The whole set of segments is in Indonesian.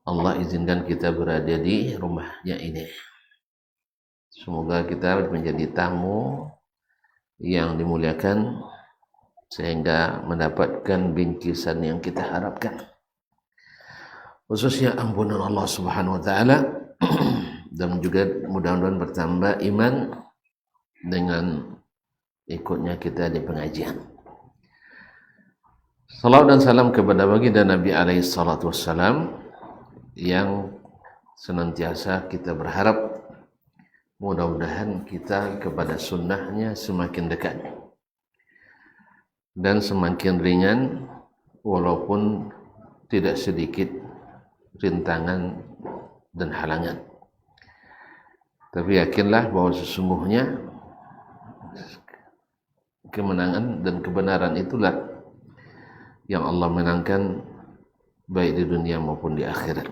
Allah izinkan kita berada di rumahnya ini. Semoga kita menjadi tamu yang dimuliakan sehingga mendapatkan bingkisan yang kita harapkan, khususnya ampunan Allah Subhanahu wa taala dan juga mudah-mudahan bertambah iman dengan ikutnya kita di pengajian. Salawat dan salam kepada baginda Nabi alaihi salatu wassalam yang senantiasa kita berharap mudah-mudahan kita kepada sunnahnya semakin dekat dan semakin ringan walaupun tidak sedikit rintangan dan halangan. Tapi yakinlah bahwa sesungguhnya kemenangan dan kebenaran itulah yang Allah menangkan baik di dunia maupun di akhirat.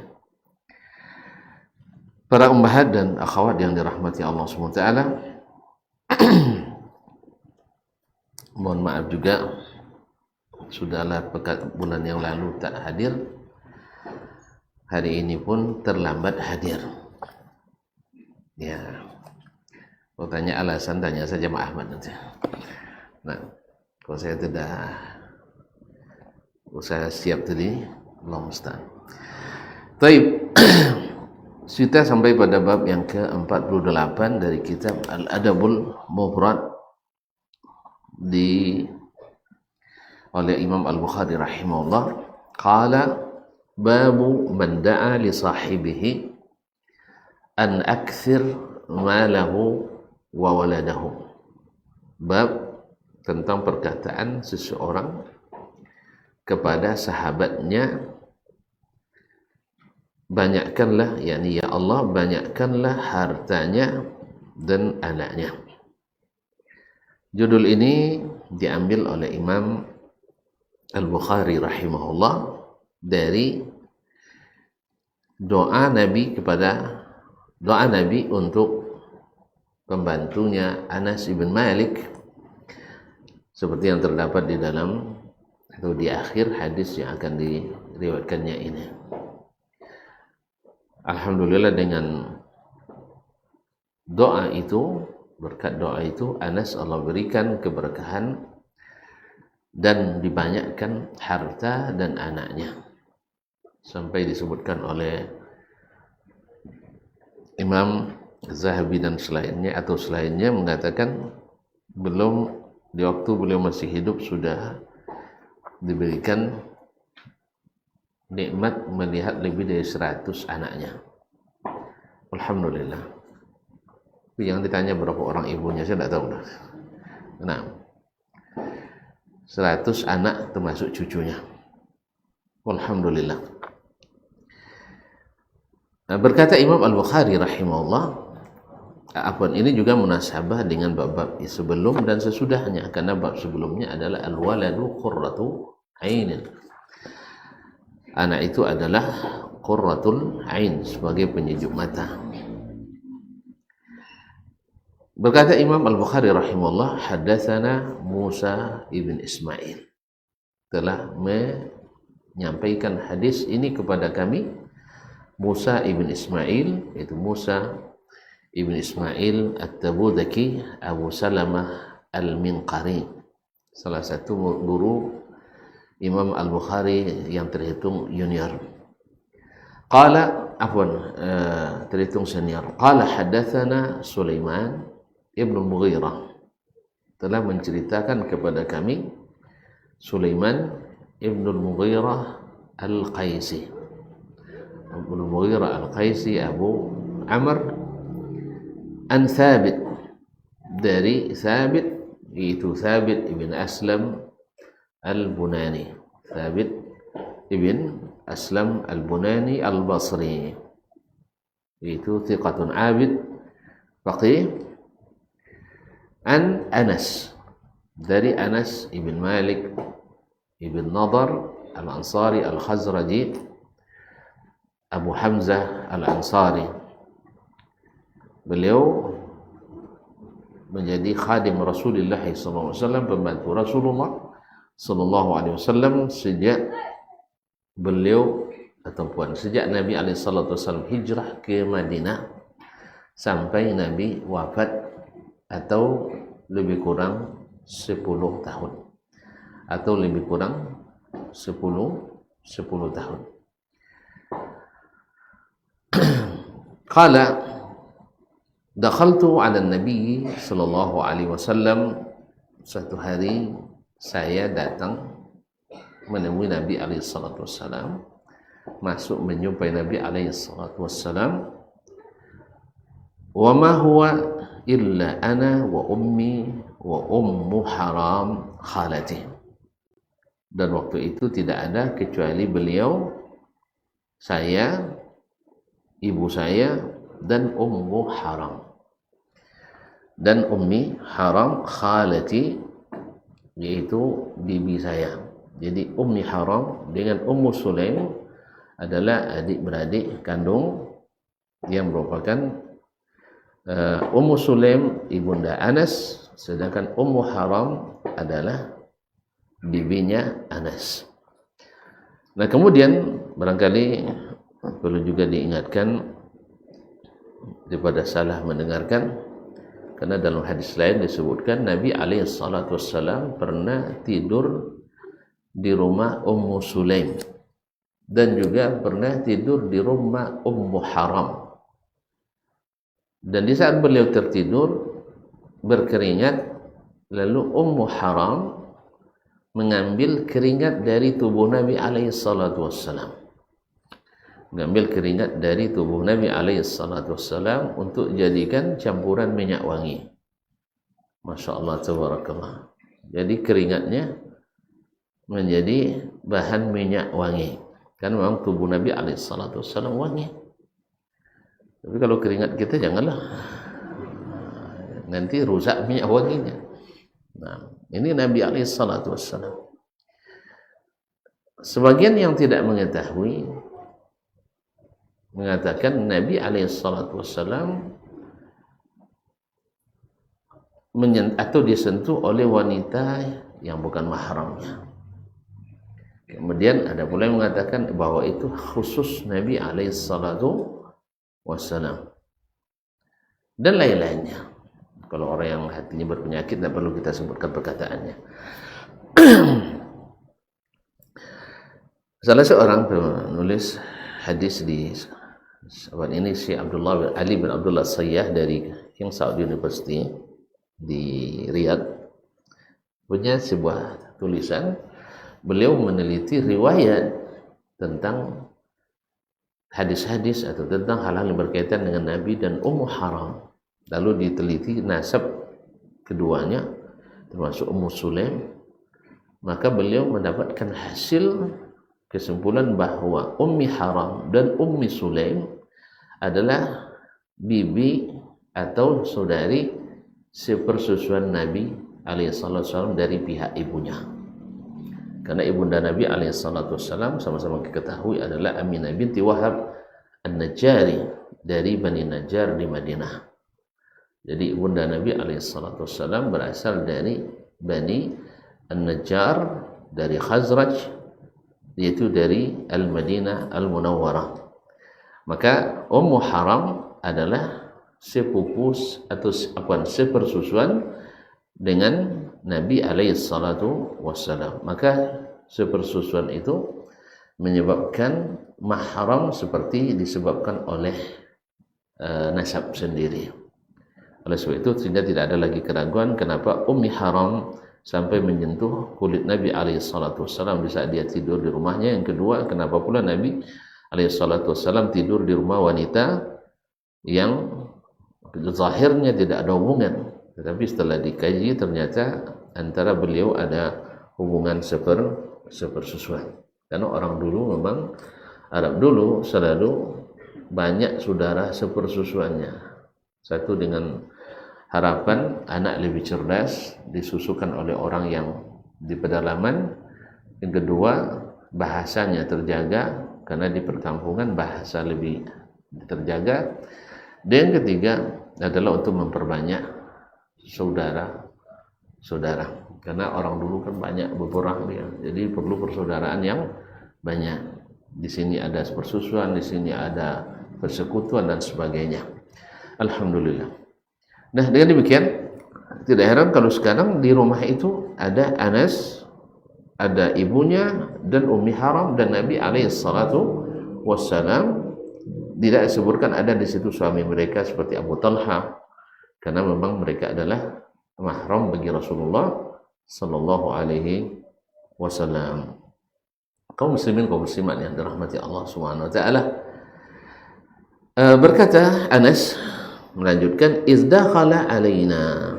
Para ummahat dan akhwat yang dirahmati Allah SWT, mohon maaf juga sudahlah bulan yang lalu tak hadir, hari ini pun terlambat hadir. Ya, kalau tanya alasan tanya saja Mak Ahmad nanti. Nah, kalau saya tidak saya siap tadi, Allah musta'an. Taib. Kita sampai pada bab yang ke-48 dari kitab Al-Adabul Mufrad oleh Imam Al-Bukhari rahimahullah. Qala babu man da'a li sahibihi an akthir malahu wa waladahu. Bab tentang perkataan seseorang kepada sahabatnya, banyakkanlah, yakni ya Allah banyakkanlah hartanya dan anaknya. Judul ini diambil oleh Imam Al-Bukhari rahimahullah dari doa Nabi untuk pembantunya Anas ibn Malik, seperti yang terdapat di dalam atau di akhir hadis yang akan diriwayatkannya ini. Alhamdulillah dengan doa itu, berkat doa itu, Anas Allah berikan keberkahan dan dibanyakkan harta dan anaknya, sampai disebutkan oleh Imam Zahabi dan selainnya mengatakan belum di waktu beliau masih hidup sudah diberikan nikmat melihat lebih dari 100 anaknya. Alhamdulillah. Yang ditanya berapa orang ibunya saya tidak tahu. Nah, 100 anak termasuk cucunya. Alhamdulillah. Nah, berkata Imam Al-Bukhari rahimahullah, ini juga munasabah dengan bab-bab sebelum dan sesudahnya, karena bab sebelumnya adalah al-waladu qurratu ainin. Anak itu adalah qurratul ain, sebagai penyejuk mata. Berkata Imam Al-Bukhari rahimahullah, haddatsana Musa ibn Ismail, telah menyampaikan hadis ini kepada kami Musa ibn Ismail, yaitu Musa ibn Ismail At-Tabudaki Abu Salamah Al-Minqari, salah satu guru Imam Al-Bukhari yang terhitung junior. Terhitung senior. Qala haddatsana Sulaiman ibn Mughirah, telah menceritakan kepada kami Sulaiman ibn Mughirah Al-Qaisi. Ibn Mughirah Al-Qaisi Abu Amr an Thabit, dari Thabit, yaitu Thabit ibn Aslam Al-Bunani, Thabit ibn Aslam Al-Bunani Al-Basri, itu thiqatun abid faqih, an Anas, dari Anas ibn Malik ibn Nadar Al-Ansari Al-Khazraji Abu Hamzah Al-Ansari. Beliau menjadi khadim Rasulullah SAW, pembantu Rasulullah sallallahu alaihi wasallam sejak beliau ataupun sejak Nabi SAW hijrah ke Madinah sampai Nabi wafat, atau lebih kurang 10 tahun, atau lebih kurang 10 tahun. Qala dakhaltu 'ala Nabi sallallahu alaihi wasallam, suatu hari saya datang menemui Nabi alaihi salatu wasallam, masuk menjumpai Nabi alaihi salatu wasallam. Wa ma huwa illa ana wa ummi wa ummu haram khalati. Dan waktu itu tidak ada kecuali beliau, saya, ibu saya, dan ummu haram. Dan ummi haram khalati, yaitu bibi saya. Jadi ummi haram dengan ummu sulaim adalah adik-beradik kandung yang merupakan Ummu Sulaim ibunda Anas, sedangkan Ummu Haram adalah bibinya Anas. Nah, kemudian barangkali perlu juga diingatkan daripada salah mendengarkan, karena dalam hadis lain disebutkan Nabi SAW pernah tidur di rumah Ummu Sulaim dan juga pernah tidur di rumah Ummu Haram. Dan di saat beliau tertidur berkeringat, lalu Ummu Haram mengambil keringat dari tubuh Nabi SAW. Mengambil keringat dari tubuh Nabi SAW untuk jadikan campuran minyak wangi. Masya Allah, tabarakallah. Jadi keringatnya menjadi bahan minyak wangi. Kan memang tubuh Nabi SAW wangi. Tapi kalau keringat kita janganlah, nanti rusak minyak wanginya. Nah, ini Nabi SAW. Sebagian yang tidak mengetahui mengatakan Nabi SAW atau disentuh oleh wanita yang bukan mahramnya. Kemudian ada pula yang mengatakan bahwa itu khusus Nabi SAW dan lain-lainnya. Kalau orang yang hatinya berpenyakit tidak perlu kita sebutkan perkataannya. Salah seorang penulis hadis di sahabat ini, Syekh Ali bin Abdullah Sayyah dari King Saud University di Riyadh, punya sebuah tulisan. Beliau meneliti riwayat tentang hadis-hadis atau tentang hal-hal yang berkaitan dengan Nabi dan Ummu Haram. Lalu diteliti nasab keduanya, termasuk Ummu Sulaim. Maka beliau mendapatkan hasil kesimpulan bahwa Ummi Haram dan Ummi Sulaim adalah bibi atau saudari sepersusuan Nabi SAW dari pihak ibunya. Karena ibunda Nabi SAW sama-sama kita ketahui adalah Aminah binti Wahab An-Najjari dari Bani Najjar di Madinah. Jadi ibunda Nabi SAW berasal dari Bani An-Najjar, dari Khazraj, yaitu dari Al-Madinah Al-Munawwarah. Maka Ummu Haram adalah sepupu atau sepersusuan dengan Nabi SAW. Maka sepersusuan itu menyebabkan mahram seperti disebabkan oleh nasab sendiri. Oleh sebab itu sehingga tidak ada lagi keraguan kenapa Ummi Haram sampai menyentuh kulit Nabi SAW di saat dia tidur di rumahnya. Yang kedua, kenapa pula Nabi SAW tidur di rumah wanita yang zahirnya tidak ada hubungan, tetapi setelah dikaji ternyata antara beliau ada hubungan sepersusuan. Karena orang dulu memang Arab dulu selalu banyak saudara sepersusuannya. Satu dengan harapan anak lebih cerdas disusukan oleh orang yang di pedalaman. Yang kedua, bahasanya terjaga karena di perkampungan bahasa lebih terjaga. Dan yang ketiga adalah untuk memperbanyak saudara. Karena orang dulu kan banyak berperang dia, jadi perlu persaudaraan yang banyak. Di sini ada persusuan, di sini ada persekutuan dan sebagainya. Alhamdulillah. Nah, dengan demikian tidak heran kalau sekarang di rumah itu ada Anas, ada ibunya dan Ummi Haram, dan Nabi alaihi salatu wassalam tidak disebutkan ada di situ suami mereka seperti Abu Talha, karena memang mereka adalah mahram bagi Rasulullah sallallahu alaihi wasallam. Kaum muslimin, kaum muslimat yang dirahmati Allah Subhanahu wa taala, berkata Anas melanjutkan, izdakhala alaina,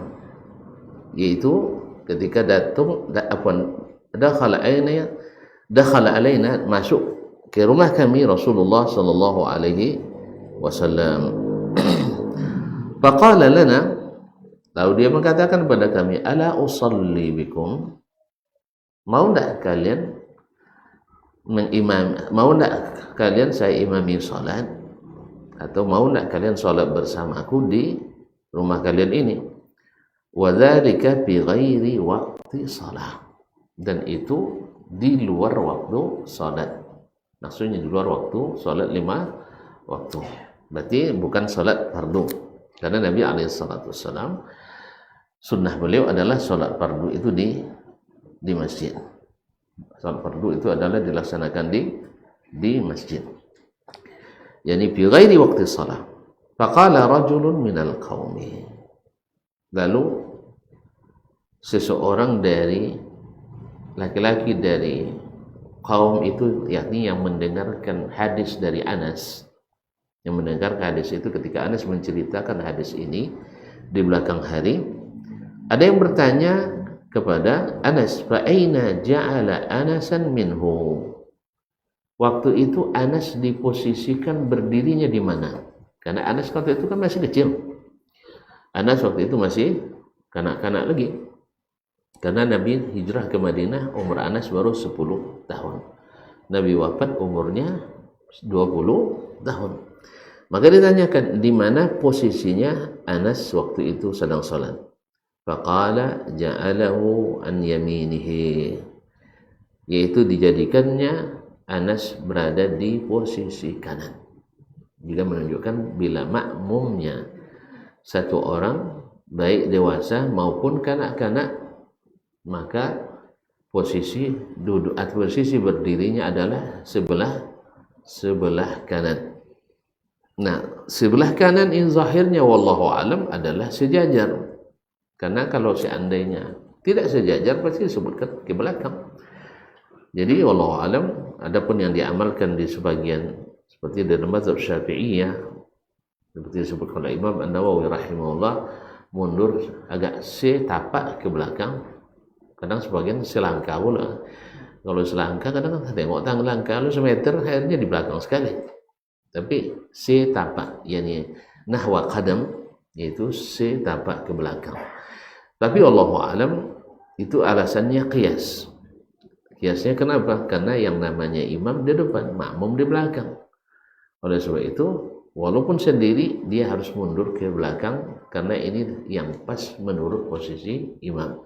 yaitu ketika dakhala alaina, masuk ke rumah kami Rasulullah sallallahu alaihi wasallam. Faqala lana, lalu dia mengatakan kepada kami, ala usalli bikum, mau enggak kalian saya imami salat, atau mau enggak kalian salat bersamaku di rumah kalian ini? Wa dzalika bi ghairi waqti salat, dan itu di luar waktu salat. Maksudnya di luar waktu salat 5 waktu. Berarti bukan salat fardu. Karena Nabi alaihi salatu wassalam sunnah beliau adalah salat fardu itu di masjid. Salat fardu itu adalah dilaksanakan di masjid. Yani bi ghairi waqti salat. Faqala rajulun minal qaumi. Lalu seseorang dari laki-laki dari kaum itu, yakni yang mendengarkan hadis dari Anas, yang mendengar hadis itu ketika Anas menceritakan hadis ini di belakang hari, ada yang bertanya kepada Anas, fa aina ja'ala Anasan minhu, waktu itu Anas diposisikan berdirinya di mana? Karena Anas waktu itu kan masih kecil, Anas waktu itu masih kanak-kanak lagi. Karena Nabi hijrah ke Madinah, umur Anas baru 10 tahun. Nabi wafat umurnya 20 tahun. Maka ditanyakan, di mana posisinya Anas waktu itu sedang salat? Faqala ja'alahu an yaminihi, yaitu dijadikannya Anas berada di posisi kanan. Juga menunjukkan bila makmumnya satu orang, baik dewasa maupun kanak-kanak, maka posisi duduk atau posisi berdirinya adalah sebelah kanan. Nah, sebelah kanan ini zahirnya wallahu alam adalah sejajar. Karena kalau seandainya tidak sejajar pasti disebutkan ke belakang. Jadi wallahu alam, adapun yang diamalkan di sebagian seperti dalam mazhab Syafi'iyah, seperti disebutkan oleh Imam An-Nawawi rahimahullah, mundur agak setapak ke belakang. Kadang sebagian selangkah pula. Kalau selangkah kadang tengok langkah lu semeter, akhirnya di belakang sekali. Tapi setapak, yakni nahwa qadam, yaitu setapak ke belakang. Tapi wallahu alam, itu alasannya qiyas. Qiyasnya kenapa? Karena yang namanya imam di depan, makmum di belakang. Oleh sebab itu, walaupun sendiri dia harus mundur ke belakang karena ini yang pas menurut posisi imam.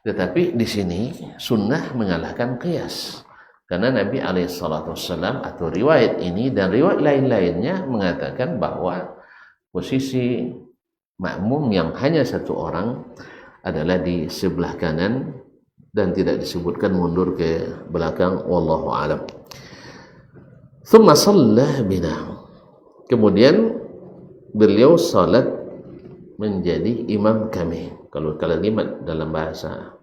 Tetapi di sini sunnah mengalahkan qiyas, karena Nabi alaihissalatu wassalam atau riwayat ini dan riwayat lain-lainnya mengatakan bahwa posisi makmum yang hanya satu orang adalah di sebelah kanan dan tidak disebutkan mundur ke belakang, wallahu alam. Thumma shalla bina, kemudian beliau salat menjadi imam kami. Kalau kalimat dalam bahasa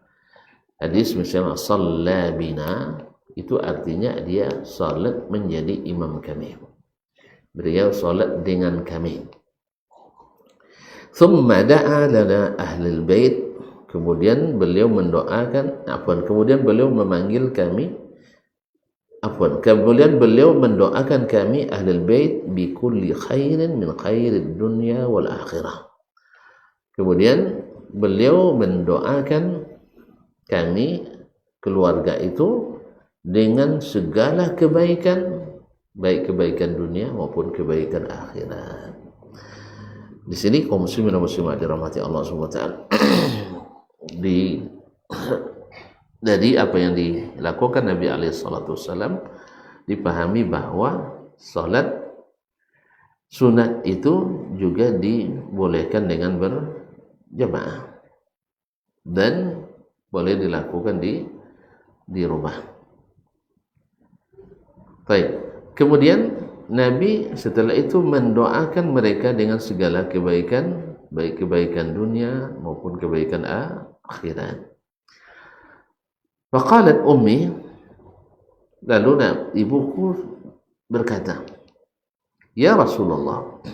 hadis misalnya shalla bina, itu artinya dia salat menjadi imam kami. Beliau salat dengan kami. Thumma da'a lana ahlul bait, kemudian beliau mendoakan, kemudian beliau memanggil kami, kemudian beliau mendoakan kami ahlul bait bi kulli khairin min khairid dunya wal akhirah. Kemudian beliau mendoakan kami keluarga itu dengan segala kebaikan, baik kebaikan dunia maupun kebaikan akhirat. Di sini kaum muslimin dan muslimat dirahmati Allah Subhanahu wa taala. Dari apa yang dilakukan Nabi alaihi salatu wasallam dipahami bahwa salat sunat itu juga dibolehkan dengan berjamaah dan boleh dilakukan di rumah. Baik. Kemudian Nabi setelah itu mendoakan mereka dengan segala kebaikan, baik kebaikan dunia maupun kebaikan akhirat. Faqalat ummi, lalu ibuku berkata, Ya Rasulullah,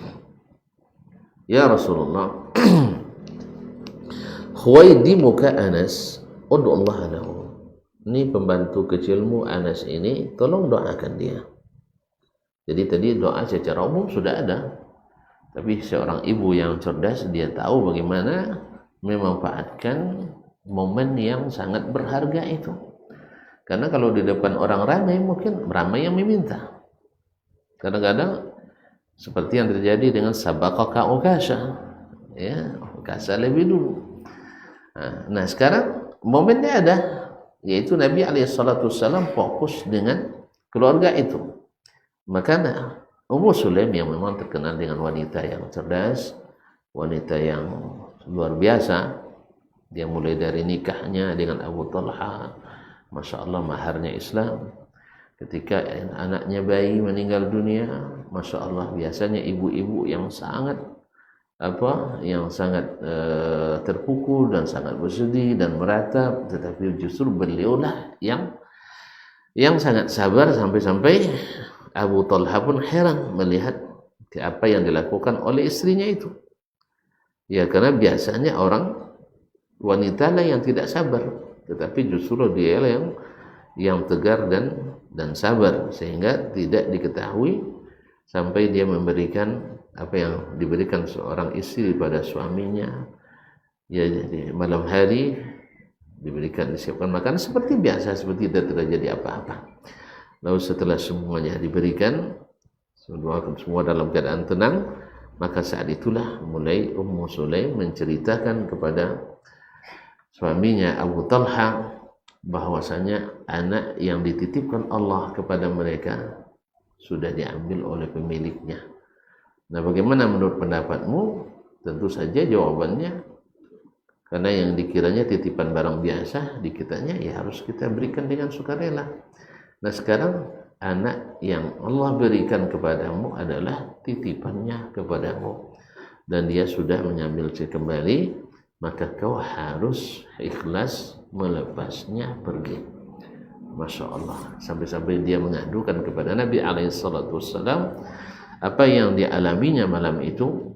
khuwaidimuka Anas, ud'u Allah lahu. Ini pembantu kecilmu Anas ini, tolong doakan dia. Jadi tadi doa secara umum sudah ada, tapi seorang ibu yang cerdas, dia tahu bagaimana memanfaatkan momen yang sangat berharga itu. Karena kalau di depan orang ramai, mungkin ramai yang meminta. Kadang-kadang seperti yang terjadi dengan sabaqaka Ukasha, ya, Ukasha lebih dulu. Nah sekarang momennya ada, yaitu Nabi SAW fokus dengan keluarga itu. Maka Ummu Sulaim yang memang terkenal dengan wanita yang cerdas, wanita yang luar biasa, dia mulai dari nikahnya dengan Abu Talha, Masya Allah maharnya Islam. Ketika anaknya bayi meninggal dunia, Masya Allah, biasanya ibu-ibu yang sangat terpukul dan sangat bersedih dan meratap, tetapi justru beliaulah yang sangat sabar sampai-sampai Abu Talha pun heran melihat apa yang dilakukan oleh istrinya itu. Ya, karena biasanya wanita lah yang tidak sabar, tetapi justru dia yang tegar dan sabar, sehingga tidak diketahui sampai dia memberikan apa yang diberikan seorang istri pada suaminya. Ya, jadi malam hari disiapkan makan seperti biasa, seperti tidak terjadi apa-apa. Lalu setelah semuanya diberikan, semua dalam keadaan tenang, maka saat itulah mulai Ummu Sulaim menceritakan kepada suaminya Abu Talha bahwasanya anak yang dititipkan Allah kepada mereka sudah diambil oleh pemiliknya. Nah, bagaimana menurut pendapatmu? Tentu saja jawabannya, karena yang dikiranya titipan barang biasa, dikitanya ya harus kita berikan dengan sukarela. Nah sekarang anak yang Allah berikan kepadamu adalah titipannya kepadamu, dan dia sudah mengambil kembali, maka kau harus ikhlas melepasnya pergi. Masya Allah, sampai-sampai dia mengadukan kepada Nabi SAW apa yang dialaminya malam itu.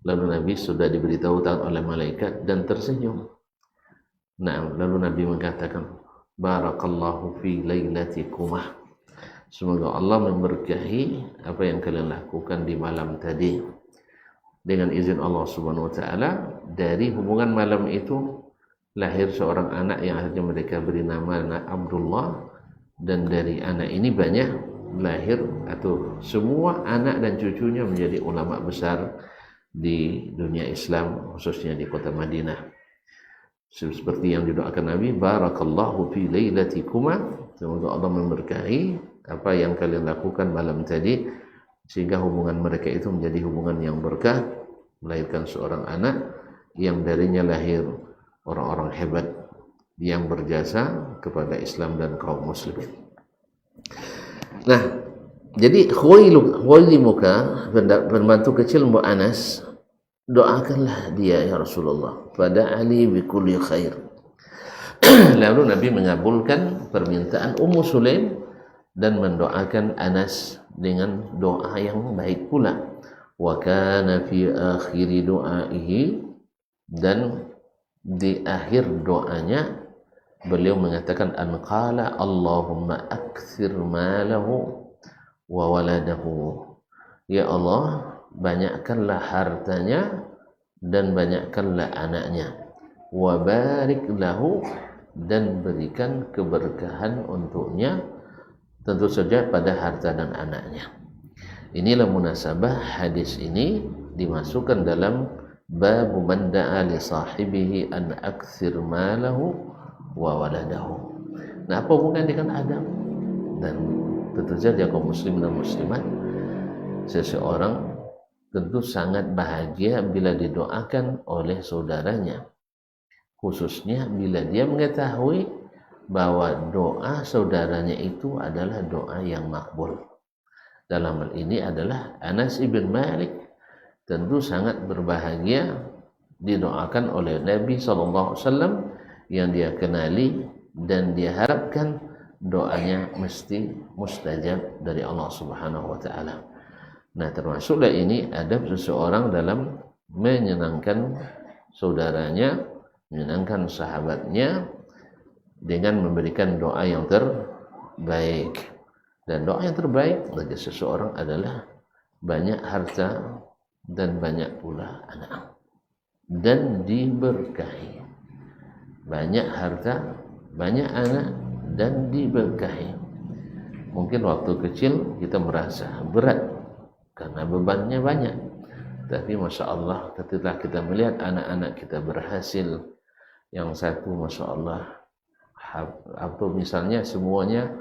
Lalu Nabi sudah diberitahu oleh malaikat dan tersenyum. Nah, lalu Nabi mengatakan, Barakallahu fi lailatikumah. Semoga Allah memberkahi apa yang kalian lakukan di malam tadi. Dengan izin Allah Subhanahu wa taala, dari hubungan malam itu lahir seorang anak yang akhirnya mereka beri nama Abdullah, dan dari anak ini banyak lahir atau semua anak dan cucunya menjadi ulama besar di dunia Islam, khususnya di kota Madinah. Seperti yang didoakan Nabi, Barakallahu fi lailatikuma, semoga Allah memberkahi apa yang kalian lakukan malam tadi, sehingga hubungan mereka itu menjadi hubungan yang berkah, melahirkan seorang anak yang darinya lahir orang-orang hebat yang berjasa kepada Islam dan kaum muslimin. Nah, jadi Khuwailimuka, pembantu kecil Mu Anas, doakanlah dia ya Rasulullah, pada Ali bikulli khair. Lalu Nabi mengabulkan permintaan Ummu Sulaim dan mendoakan Anas dengan doa yang baik pula. Wa kana fi akhiri du'aihi, dan di akhir doanya beliau mengatakan, anqala Allahumma akthir malahu wa waladahu. Ya Allah, banyakkanlah hartanya dan banyakkanlah anaknya. Wa barik lahu, dan berikan keberkahan untuknya, tentu saja pada harta dan anaknya. Inilah munasabah hadis ini dimasukkan dalam bab man da'a li sahibihi an akthir malahu wa waladahu. Nah, apa hubungan dengan Adam? Dan tentu saja kaum muslim dan muslimat, seseorang tentu sangat bahagia bila didoakan oleh saudaranya, khususnya bila dia mengetahui bahwa doa saudaranya itu adalah doa yang makbul. Dalam hal ini adalah Anas ibn Malik tentu sangat berbahagia didoakan oleh Nabi SAW yang dia kenali, dan dia harapkan doanya mesti mustajab dari Allah Subhanahu wa taala. Nah, termasuklah ini adab seseorang dalam menyenangkan saudaranya, menyenangkan sahabatnya dengan memberikan doa yang terbaik. Dan doa yang terbaik bagi seseorang adalah banyak harta dan banyak pula anak, dan diberkahi. Banyak harta, banyak anak, dan diberkahi. Mungkin waktu kecil kita merasa berat karena bebannya banyak, tapi Masya Allah ketika kita melihat anak-anak kita berhasil, yang satu Masya Allah atau misalnya semuanya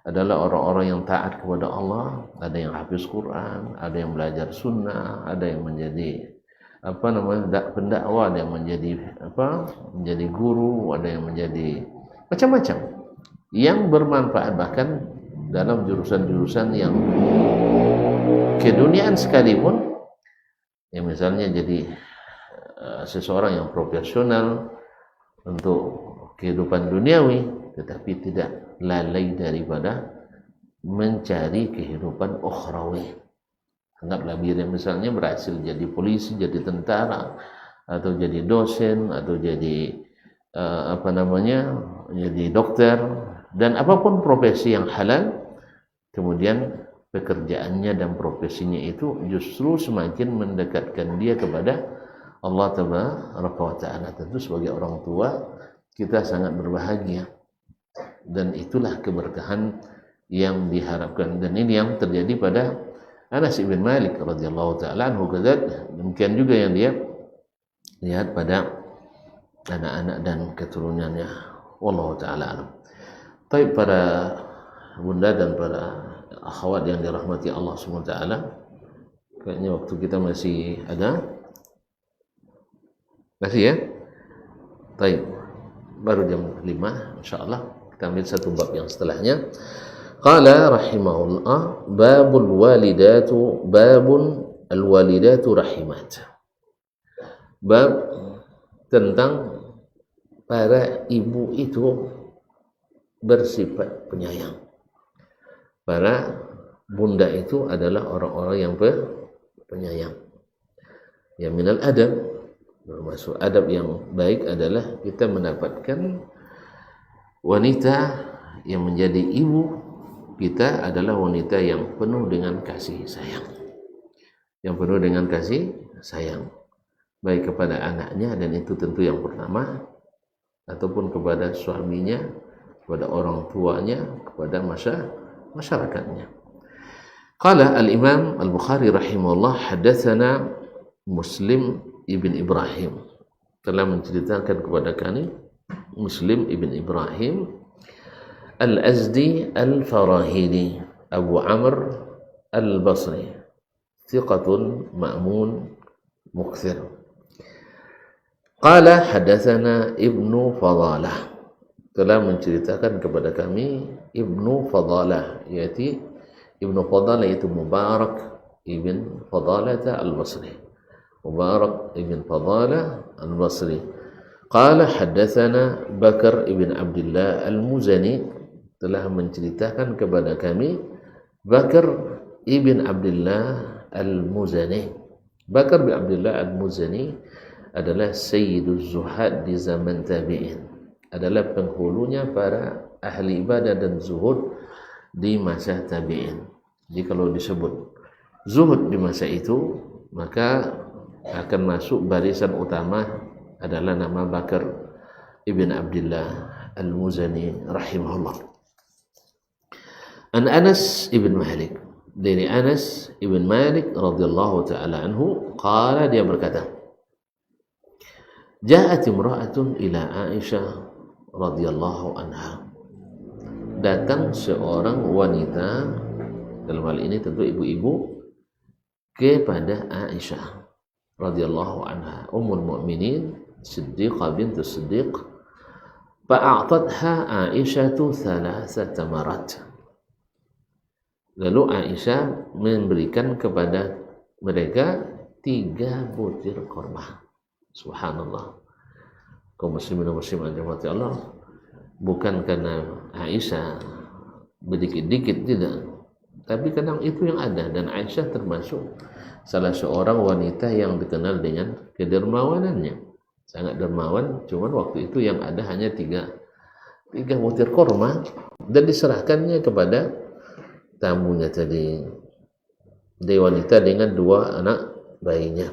adalah orang-orang yang taat kepada Allah, ada yang hafiz Quran, ada yang belajar sunnah, ada yang menjadi pendakwa, ada yang menjadi guru, ada yang menjadi macam-macam yang bermanfaat bahkan dalam jurusan-jurusan yang keduniaan sekalipun. Ya, misalnya jadi seseorang yang profesional untuk kehidupan duniawi, tetapi tidak lalai daripada mencari kehidupan ukhrawi. Anggaplah dia misalnya berhasil jadi polisi, jadi tentara, atau jadi dosen, atau jadi jadi dokter, dan apapun profesi yang halal, kemudian pekerjaannya dan profesinya itu justru semakin mendekatkan dia kepada Allah Tabaraka wa Ta'ala. Tentu sebagai orang tua kita sangat berbahagia, dan itulah keberkahan yang diharapkan. Dan ini yang terjadi pada Anas ibn Malik radhiyallahu ta'ala anhu. Demikian juga yang dia lihat pada anak-anak dan keturunannya. Wallahu ta'ala alam. Baik para bunda dan para akhwat yang dirahmati Allah SWT, kayaknya waktu kita masih ada, masih ya. Baik, baru jam 5 insyaallah. Kita ambil satu bab yang setelahnya. Qala rahimahullah, babul alwalidatu rahimat. Bab tentang para ibu itu bersifat penyayang. Para bunda itu adalah orang-orang yang penyayang. Ya, minal adab, termasuk adab yang baik adalah kita mendapatkan wanita yang menjadi ibu kita adalah wanita yang penuh dengan kasih sayang. Yang penuh dengan kasih sayang, baik kepada anaknya, dan itu tentu yang pertama, ataupun kepada suaminya, kepada orang tuanya, kepada masyarakatnya. Qala al-Imam Al-Bukhari rahimahullah, hadatsana Muslim ibn Ibrahim, telah menceritakan kepada kami Muslim ibn Ibrahim Al-Azdi Al-Farahidi Abu Amr Al-Basri, thiqatun ma'mun mukthir. Qala hadatsana Ibnu Fadalah, telah menceritakan kepada kami Ibnu Fadalah, yaitu Ibnu Fadalah itu Mubarak ibn Fadalah Al-Basri. Mubarak ibn Fadalah Al-Basri. Qala haddatsana Bakar ibn Abdullah Al-Muzani, telah menceritakan kepada kami Bakar ibn Abdullah Al-Muzani. Bakar bin Abdullah Al-Muzani adalah Sayyiduz Zuhad di zaman tabi'in, adalah penghulunya para ahli ibadah dan zuhud di masa tabi'in. Jadi kalau disebut zuhud di masa itu, maka akan masuk barisan utama adalah nama Bakar ibn Abdullah Al-Muzani rahimahullah. An Anas ibn Malik, dari Anas ibn Malik radhiyallahu ta'ala anhu, qala, dia berkata, ja'at imra'atun ila Aisyah radhiyallahu anha. datang seorang wanita, dalam hal ini tentu ibu-ibu, kepada Aisyah radhiyallahu anha, ummul mukminin Siddiqah bintus Siddiq. Fa'atatha Aisyatu thalathata marat. Lalu Aisyah memberikan kepada mereka 3 butir kurma. Subhanallah. Kaum muslimin dan muslimat rahmati Allah, bukan karena Aisyah sedikit-sedikit, tidak, tapi kadang itu yang ada. Dan Aisyah termasuk salah seorang wanita yang dikenal dengan kedermawanannya, sangat dermawan. Cuman waktu itu yang ada hanya 3 butir kurma, dan diserahkannya kepada tamunya tadi, dia wanita dengan 2 anak bayinya.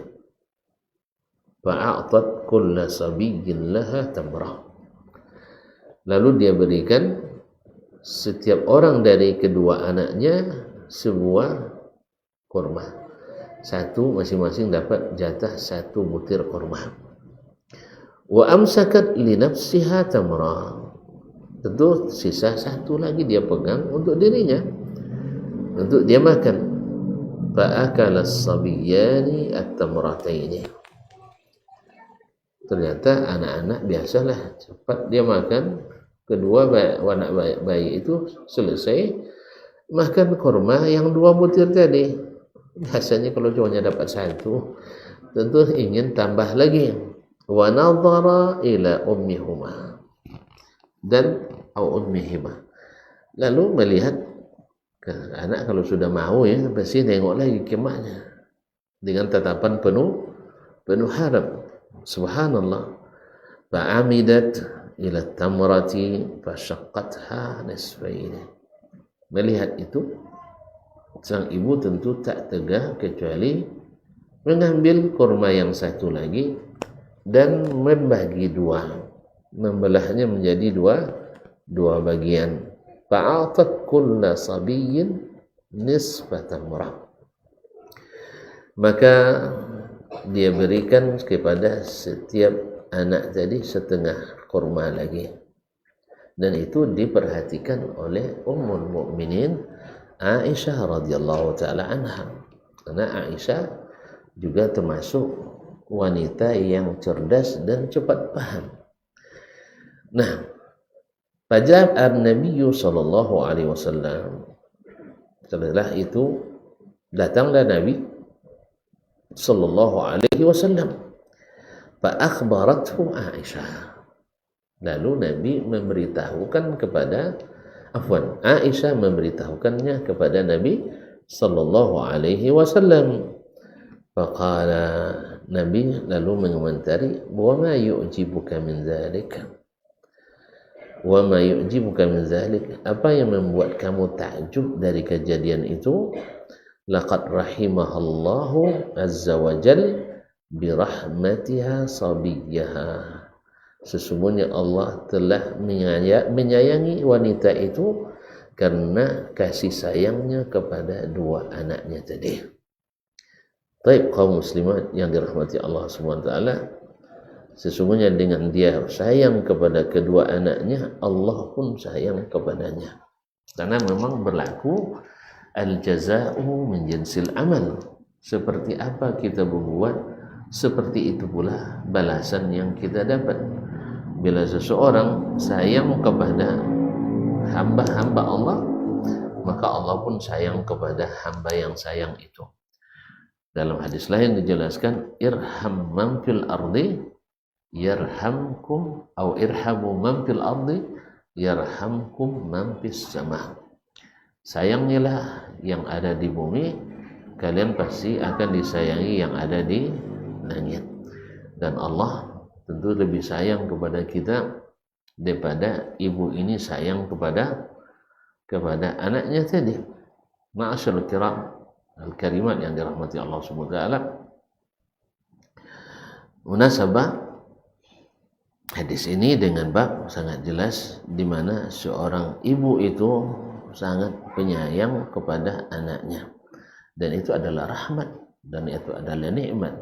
Fa'atat kulla sabiyyin laha tamrah. Lalu dia berikan setiap orang dari kedua anaknya sebuah kurma. Satu, masing-masing dapat jatah 1 butir kurma. Wa amsakat li nafsiha tamrah. Tentu sisa 1 lagi dia pegang untuk dirinya, untuk dia makan. Fa'akala as-sabiyyani at-tamrataini. Ternyata anak-anak biasalah, cepat dia makan. Kedua anak bayi itu selesai makan kurma yang 2 butir tadi. Biasanya kalau cuma dapat 1, tentu ingin tambah lagi. Wa nadhara ila ummihuma, dan ummihima. Lalu melihat anak, kalau sudah mau ya pasti nengok lagi ke maknya dengan tatapan penuh harap. Subhanallah. Fa'amidat ila tamrati fashaqqatha nisfaini. Melihat itu, sang ibu tentu tak tegah kecuali mengambil kurma yang 1 lagi dan membagi 2, membelahnya menjadi 2 bagian. Fa'atat kulla sabiyyin nisfa tamrah. Maka dia berikan kepada setiap anak tadi setengah kurma lagi. Dan itu diperhatikan oleh ummul mukminin Aisyah radhiyallahu taala anha. Karena Aisyah juga termasuk wanita yang cerdas dan cepat paham. Nah, fajab an-nabiy sallallahu alaihi wasallam. Setelah itu datanglah Nabi sallallahu alaihi wasallam. Fa akhbarathu Aisyah. Lalu Nabi memberitahukan kepada Aisyah memberitahukannya kepada Nabi sallallahu alaihi wasallam. Faqala, Nabi lalu mengomentari, wa ma yu'jibuka min dzalik? Wa ma yu'jibuka min dzalik? Apa yang membuat kamu takjub dari kejadian itu? Laqad rahimahallahu azza wa jal bi rahmatiha sabiyyaha. Sesungguhnya Allah telah menyayangi wanita itu karena kasih sayangnya kepada 2 anaknya tadi. Baik kaum muslimat yang dirahmati Allah Subhanahu wa taala, sesungguhnya dengan dia sayang kepada kedua anaknya, Allah pun sayang kepadanya. Karena memang berlaku al-jaza'u min jinsil amal. Seperti apa kita berbuat, seperti itu pula balasan yang kita dapat. Bila seseorang sayang kepada hamba-hamba Allah, maka Allah pun sayang kepada hamba yang sayang itu. Dalam hadis lain dijelaskan, irham man fil ardi yarhamkum, atau irhamu man fil ardi yarhamkum man fis sama. Sayangilah yang ada di bumi, kalian pasti akan disayangi yang ada di langit. Dan Allah tentu lebih sayang kepada kita daripada ibu ini sayang kepada anaknya tadi. Ma'asyarul kiram al-karimat yang dirahmati Allah Subhanahu wa taala. Munasabah hadis ini dengan bab sangat jelas di mana seorang ibu itu sangat penyayang kepada anaknya, dan itu adalah rahmat, dan itu adalah nikmat,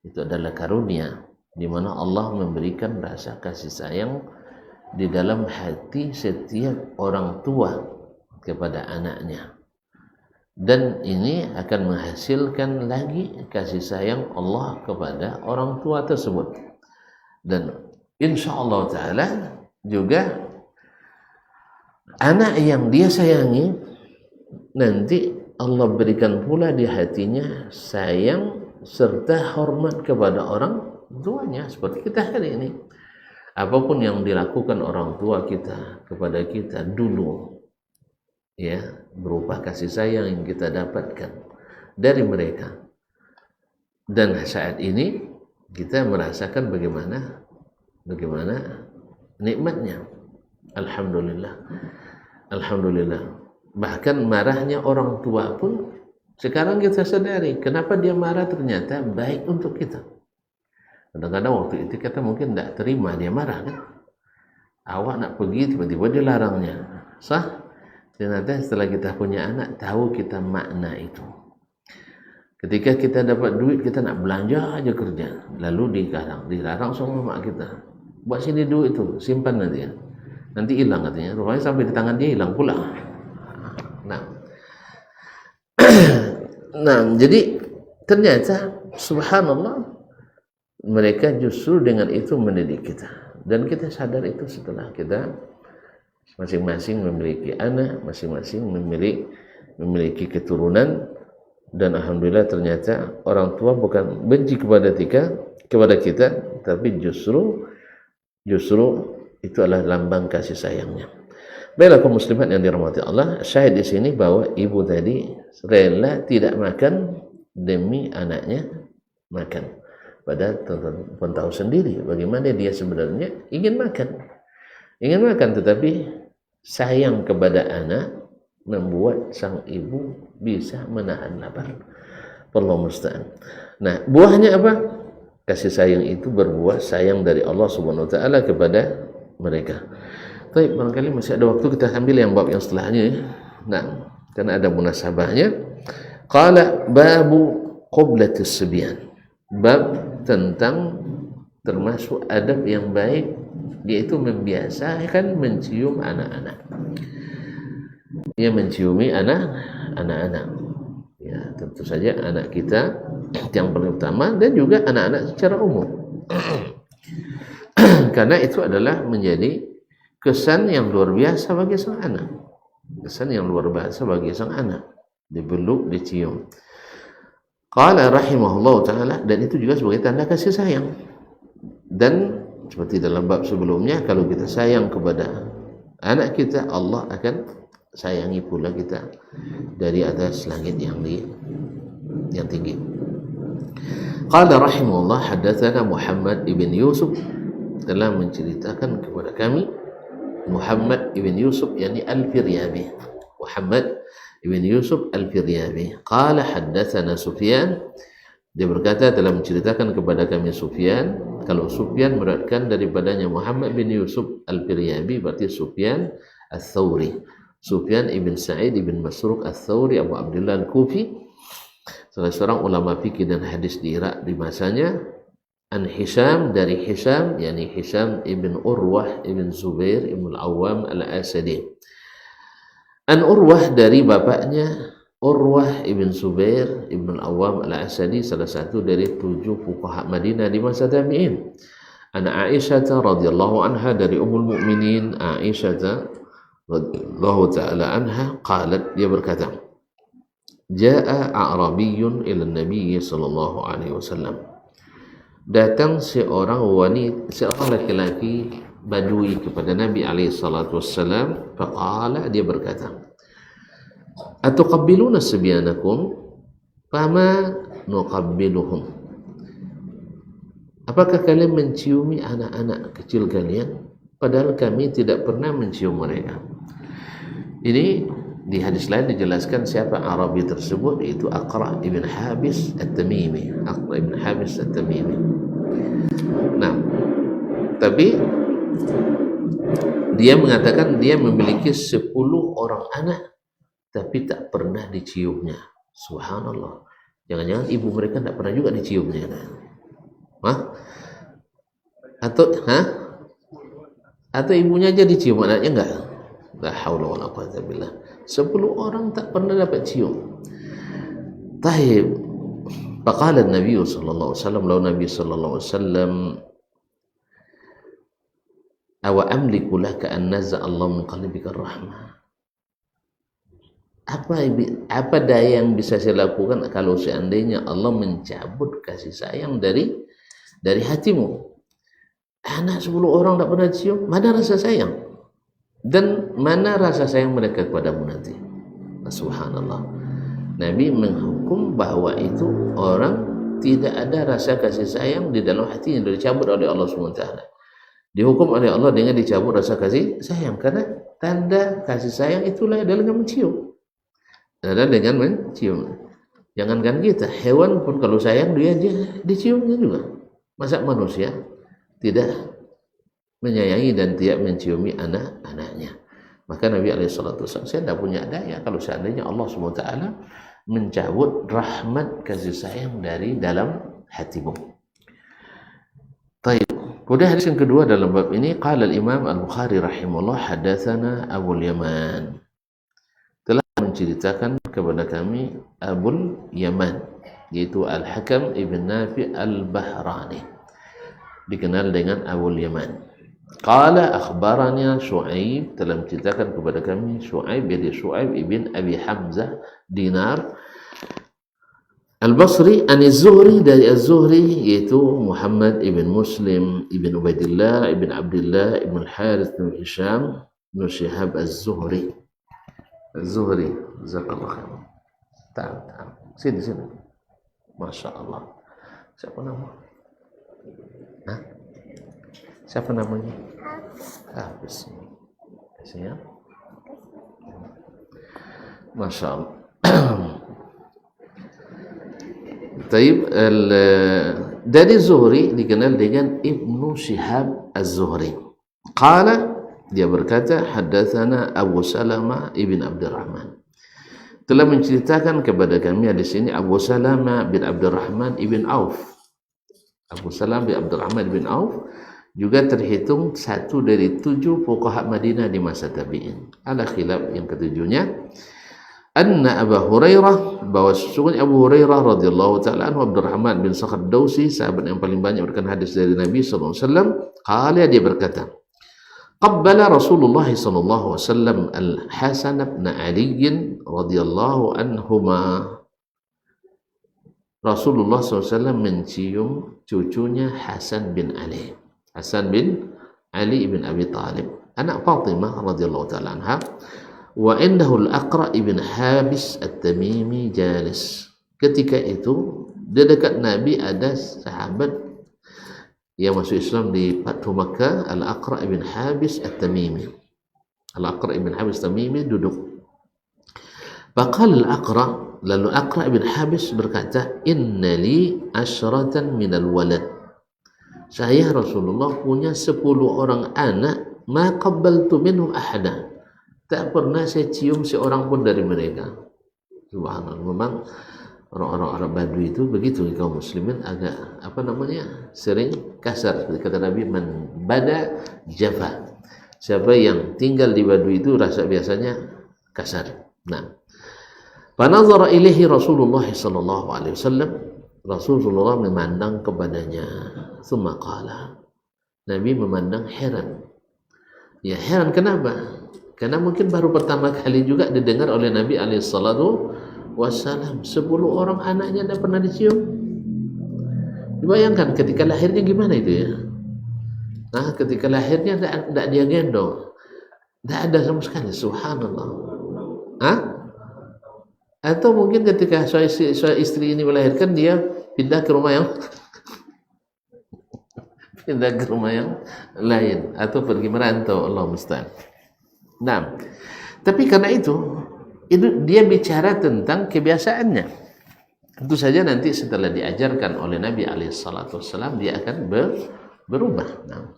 itu adalah karunia, di mana Allah memberikan rasa kasih sayang di dalam hati setiap orang tua kepada anaknya, dan ini akan menghasilkan lagi kasih sayang Allah kepada orang tua tersebut. Dan insyaallah ta'ala juga anak yang dia sayangi nanti Allah berikan pula di hatinya sayang serta hormat kepada orang tuanya. Seperti kita hari ini, apapun yang dilakukan orang tua kita kepada kita dulu, ya, berupa kasih sayang yang kita dapatkan dari mereka, dan saat ini kita merasakan bagaimana nikmatnya. Alhamdulillah. Bahkan marahnya orang tua pun sekarang kita sadari kenapa dia marah, ternyata baik untuk kita. Kadang-kadang waktu itu kita mungkin tidak terima dia marah, kan? Awak nak pergi, tiba-tiba dia larangnya. Sah? Ternyata setelah kita punya anak, tahu kita makna itu. Ketika kita dapat duit, kita nak belanja aja kerja, lalu dilarang sama mak kita. Buat sini duit itu, simpan nanti ya. Nanti hilang katanya. Rupanya sampai di tangan dia hilang pula. Nah, jadi ternyata subhanallah, mereka justru dengan itu mendidik kita, dan kita sadar itu setelah kita masing-masing memiliki anak, masing-masing memiliki keturunan. Dan alhamdulillah ternyata orang tua bukan benci kepada kita, tapi justru itu adalah lambang kasih sayangnya. Baiklah kaum muslimat yang dirahmati Allah, syahid di sini bahwa ibu tadi rela tidak makan demi anaknya makan. Padahal teman-teman tahu sendiri bagaimana dia sebenarnya ingin makan, tetapi sayang kepada anak membuat sang ibu bisa menahan lapar. Wallahu musta'an. Nah, buahnya apa? Kasih sayang itu berbuah sayang dari Allah Subhanahu wa taala kepada mereka. Baik, barangkali masih ada waktu, kita ambil yang bab yang setelahnya ya. Nah, karena ada munasabahnya. Qala babu qublatis sibyan. Bab tentang termasuk adab yang baik, yaitu membiasakan mencium anak-anak. Ia menciumi anak-anak. Ya, tentu saja anak kita yang paling utama, dan juga anak-anak secara umum. Karena itu adalah menjadi kesan yang luar biasa bagi sang anak. Dipeluk, dicium. Qala rahimahullah ta'ala, dan itu juga sebagai tanda kasih sayang. Dan seperti dalam bab sebelumnya, kalau kita sayang kepada anak kita, Allah akan sayangi pula kita dari atas langit yang tinggi. Qala rahimahullah, haddatsana Muhammad ibn Yusuf, telah menceritakan kepada kami Muhammad ibn Yusuf, yakni Al-Firyabi. Muhammad ibn Yusuf Al-Firyabi. Qala haddatsana Sufyan, dia berkata telah menceritakan kepada kami Sufyan. Kalau Sufyan meratkan daripadanya Muhammad bin Yusuf Al-Firyabi, berarti Sufyan Al-Thawri. Sufyan ibn Sa'id ibn Masruq Al-Thawri Abu Abdullah Al-Kufi, salah seorang ulama fikih dan hadis di Irak di masanya. An Hisham, dari Hisham, yakni Hisham ibn Urwah ibn Zubair ibn Al-Awwam Al-Asadi. An Urwah, dari bapaknya Urwah ibn Zubair ibn Al-Awwam Al-Asadi, salah satu dari 7 fuqaha Madinah di masa tabi'in. An Aisyah radhiyallahu anha, dari Ummul Mukminin Aisyah radhiyallahu ta'ala anha, qalat, dia berkata, Ja'a A'rabiyyun ila Nabi sallallahu alaihi wasallam. Datang seorang laki-laki Badui kepada Nabi alaihi salatu wassalam. Faqala, dia berkata, Atuqabbiluna sibyanakum fama nuqabbiluhum. Apakah kalian menciumi anak-anak kecil kalian, padahal kami tidak pernah mencium mereka? Ini di hadis lain dijelaskan siapa Arabi tersebut, yaitu Aqra ibn Habis At-Tamimi. Nah, tapi dia mengatakan dia memiliki 10 orang anak, tapi tak pernah diciumnya. Subhanallah. Jangan-jangan ibu mereka tak pernah juga diciumnya. Atau ibunya aja dicium anaknya enggak? La haula wala quwwata billah. 10 orang tak pernah dapat cium. Tahib. Faqala Nabi sallallahu alaihi wasallam, law Nabi sallallahu alaihi wasallam, awa amliku laka an naza Allah min qalbika rahmah. Apa daya yang bisa saya lakukan kalau seandainya Allah mencabut kasih sayang dari hatimu? Anak 10 orang tak pernah cium, mana rasa sayang? Dan mana rasa sayang mereka kepadamu nanti? Subhanallah. Nabi menghukum bahwa itu orang tidak ada rasa kasih sayang di dalam hatinya, dicabut oleh Allah SWT. Dihukum oleh Allah dengan dicabut rasa kasih sayang, karena tanda kasih sayang itulah adalah dengan mencium. Adalah dengan mencium. Jangankan kita, hewan pun kalau sayang dia diciumnya juga. Masa manusia tidak menyayangi dan tidak menciumi anak-anaknya? Maka Nabi SAW, saya tidak punya daya kalau seandainya Allah SWT mencabut rahmat kasih sayang dari dalam hatimu. Baik. Kemudian hadis yang kedua dalam bab ini, qala al-Imam Al-Bukhari rahimahullah, hadatsana Abul Yaman, telah menceritakan kepada kami Abul Yaman, yaitu Al-Hakam ibn Nafi Al-Bahrani, dikenal dengan Abul Yaman. Qala akhbarana Shu'aib, telah menceritakan kepada kami Shu'aib, yaitu Shu'aib ibn Abi Hamzah Dinar Al-Basri, an Az-Zuhri, dari Az-Zuhri, yaitu Muhammad ibn Muslim ibn Ubaidillah ibn Abdullah ibn Al-Harith ibn Hisham ibn Shihab Az-Zuhri. Az-Zuhri, jazakallah khair. Ta'al. Sini. Masya Allah. Siapa nama? Hah? Siapa namanya? Habis. Ya. Masya Allah. Taib, dari Zuhri dikenal dengan Ibnu Shihab Az-Zuhri. Qala, dia berkata, hadatsana Abu Salamah ibn Abdurrahman, telah menceritakan kepada kami di sini Abu Salamah bin Abdurrahman ibn Auf. Abu Salamah bin Abdurrahman ibn Auf juga terhitung satu dari 7 fuqaha Madinah di masa tabi'in. Ada khilaf yang ketujuhnya, anna Abu Hurairah, bahwa sesungguhnya Abu Hurairah radhiyallahu ta'ala anhu, Abdurrahman bin Sakhar Dausi, sahabat yang paling banyak berikan hadis dari Nabi sallallahu alaihi wasallam, qala, dia berkata, qabbala Rasulullah sallallahu alaihi wasallam Al-Hasan bin Ali radhiyallahu anhuma. Rasulullah SAW mencium cucunya Hasan bin Ali, Hasan bin Ali ibn Abi Talib, anak Fatimah radhiyallahu ta'ala anha. Wa indahu al-Aqra ibn Habis At-Tamimi jalis. Ketika itu di dekat Nabi ada sahabat yang masuk Islam di Fathu Makkah, Al-Aqra ibn Habis At-Tamimi. Al-Aqra ibn Habis At-Tamimi duduk. Faqala Al-Aqra, lalu Aqra ibn Habis berkata, inna li asyratan minal walad, saya Rasulullah punya 10 orang anak, ma qabbaltu minhum ahada, tak pernah saya cium seorang pun dari mereka. Subhanallah. Memang orang-orang Arab Badui itu begitu, kaum muslimin agak sering kasar. Seperti kata Nabi, man bada jafa, siapa yang tinggal di Badui itu rasa biasanya kasar. Nah, fanazara ilaihi Rasulullah sallallahu alaihi wasallam, Rasulullah memandang kepadanya. Tsumma qala, Nabi memandang heran. Ya, heran kenapa? Karena mungkin baru pertama kali juga didengar oleh Nabi alaihissalatu wassalam, 10 orang anaknya tidak pernah dicium. Dibayangkan ketika lahirnya gimana itu ya. Nah, ketika lahirnya tidak dia gendong, tidak ada sama sekali. Subhanallah. Hah? Atau mungkin ketika istri ini melahirkan, dia pindah ke rumah yang lain, atau pergi merantau, Allah musta'an. Nah, tapi karena itu dia bicara tentang kebiasaannya. Tentu saja nanti setelah diajarkan oleh Nabi alaihissalam, dia akan berubah. Nah,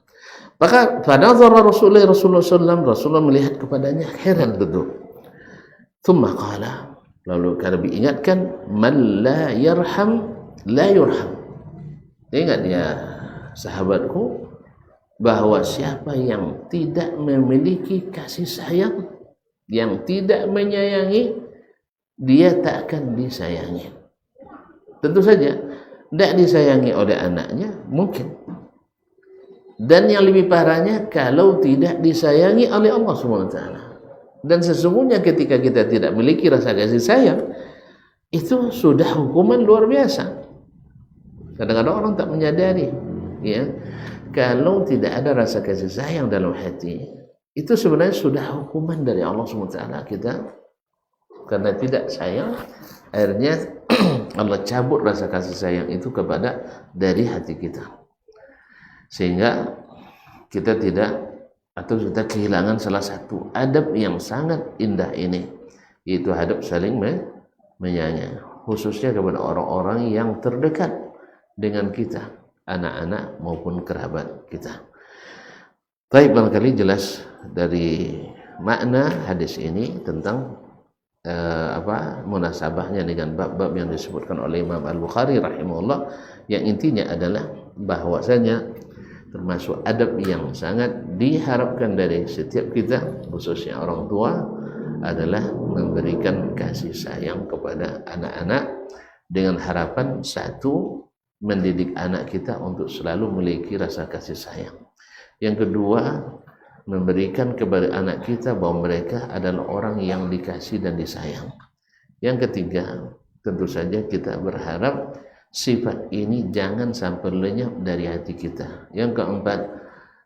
maka pada Rasulullah SAW melihat kepadanya, heran tentu. Tsumma qala, lalu Nabi ingatkan, man la yarham la yurham. Ingat ya sahabatku, bahwa siapa yang tidak memiliki kasih sayang, yang tidak menyayangi, dia tak akan disayangi. Tentu saja tidak disayangi oleh anaknya mungkin, dan yang lebih parahnya kalau tidak disayangi oleh Allah SWT. Dan sesungguhnya ketika kita tidak memiliki rasa kasih sayang, itu sudah hukuman luar biasa. Kadang-kadang orang tak menyadari, ya, kalau tidak ada rasa kasih sayang dalam hati, itu sebenarnya sudah hukuman dari Allah SWT. Kita karena tidak sayang, akhirnya Allah cabut rasa kasih sayang itu dari hati kita, sehingga kita tidak atau kita kehilangan salah satu adab yang sangat indah ini, yaitu adab saling menyayangi, khususnya kepada orang-orang yang terdekat dengan kita, anak-anak maupun kerabat kita. Baik, barangkali jelas dari makna hadis ini tentang munasabahnya dengan bab-bab yang disebutkan oleh Imam Al-Bukhari rahimahullah, yang intinya adalah bahwasanya termasuk adab yang sangat diharapkan dari setiap kita, khususnya orang tua, adalah memberikan kasih sayang kepada anak-anak dengan harapan satu, mendidik anak kita untuk selalu memiliki rasa kasih sayang. Yang kedua, memberikan kepada anak kita bahwa mereka adalah orang yang dikasih dan disayang. Yang ketiga, tentu saja kita berharap sifat ini jangan sampai lenyap dari hati kita. Yang keempat,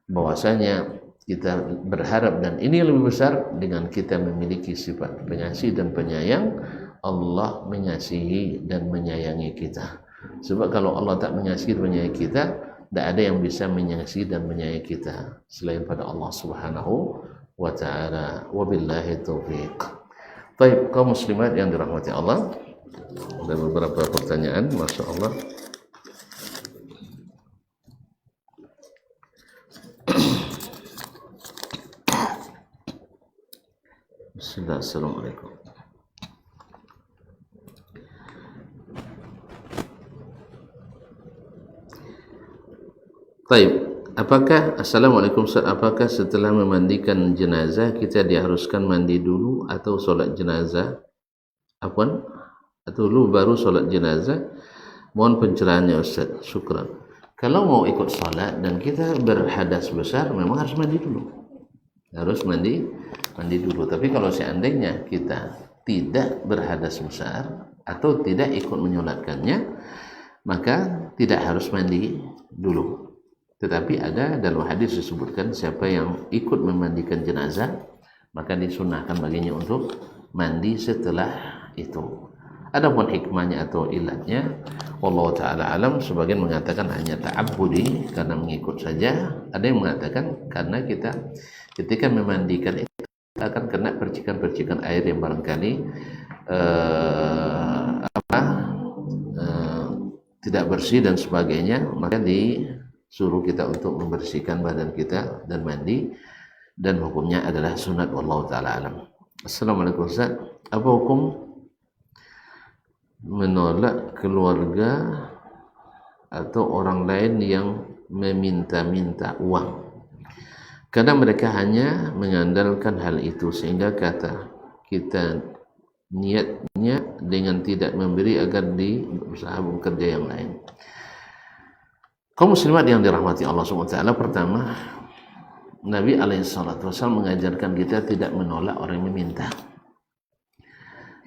bahwasanya kita berharap, dan ini lebih besar, dengan kita memiliki sifat pengasih dan penyayang, Allah mengasihi dan menyayangi kita. Sebab kalau Allah tak mengasihi dan menyayangi kita, tidak ada yang bisa mengasihi dan menyayangi kita selain pada Allah Subhanahu wa ta'ala. Wabillahi taufiq. Baik, kaum muslimat yang dirahmati Allah, ada beberapa pertanyaan, Masya Allah. Bismillah, assalamualaikum. Baik, Assalamualaikum Ustaz, apakah setelah memandikan jenazah kita diharuskan mandi dulu atau solat jenazah? Atau dulu baru solat jenazah? Mohon pencerahannya Ustaz, syukran. Kalau mau ikut solat dan kita berhadas besar, memang harus mandi dulu. Harus mandi dulu. Tapi kalau seandainya kita tidak berhadas besar atau tidak ikut menyolatkannya, maka tidak harus mandi dulu. Tetapi ada dalam hadis disebutkan siapa yang ikut memandikan jenazah, maka disunahkan baginya untuk mandi setelah itu. Adapun hikmahnya atau ilatnya, wallahu taala alam, sebagian mengatakan hanya ta'abbudi karena mengikut saja. Ada yang mengatakan karena kita ketika memandikan itu akan kena percikan-percikan air yang barangkali tidak bersih dan sebagainya, maka disuruh kita untuk membersihkan badan kita dan mandi, dan hukumnya adalah sunat, wallahu taala alam. Assalamualaikum Ustaz, apa hukum menolak keluarga atau orang lain yang meminta-minta uang karena mereka hanya mengandalkan hal itu, sehingga kata kita niatnya dengan tidak memberi agar berusaha bekerja yang lain. Kaum muslimat yang dirahmati Allah SWT, pertama, Nabi SAW mengajarkan kita tidak menolak orang yang meminta.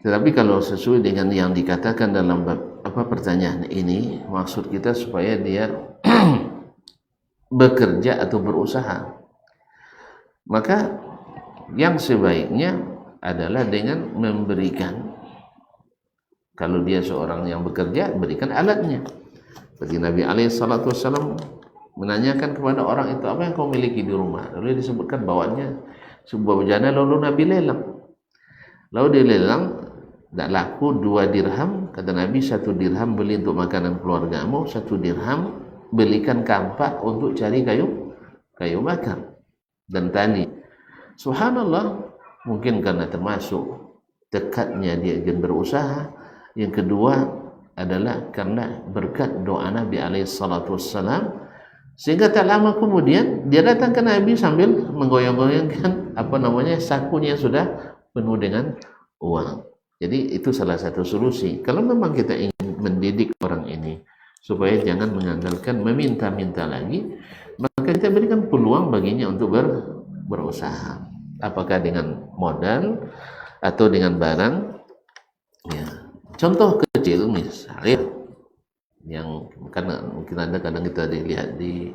Tetapi kalau sesuai dengan yang dikatakan dalam pertanyaan ini, maksud kita supaya dia bekerja atau berusaha, maka yang sebaiknya adalah dengan memberikan. Kalau dia seorang yang bekerja, berikan alatnya. Seperti Nabi SAW menanyakan kepada orang itu, apa yang kau miliki di rumah? Lalu disebutkan bawanya sebuah bejana, lalu Nabi lelang. Lalu dilelang, tidak laku 2 dirham. Kata Nabi, 1 dirham beli untuk makanan keluargamu, 1 dirham belikan kampak untuk cari kayu bakar dan tali. Subhanallah, mungkin karena termasuk dekatnya dia ingin berusaha. Yang kedua adalah karena berkat doa Nabi SAW, Sehingga tak lama kemudian dia datang ke Nabi sambil menggoyang-goyangkan sakunya sudah penuh dengan uang. Jadi itu salah satu solusi. Kalau memang kita ingin mendidik orang ini supaya jangan mengandalkan meminta-minta lagi, maka kita berikan peluang baginya untuk berusaha. Apakah dengan modal atau dengan barang? Ya. Contoh kecil misalnya yang karena mungkin Anda kadang kita dilihat di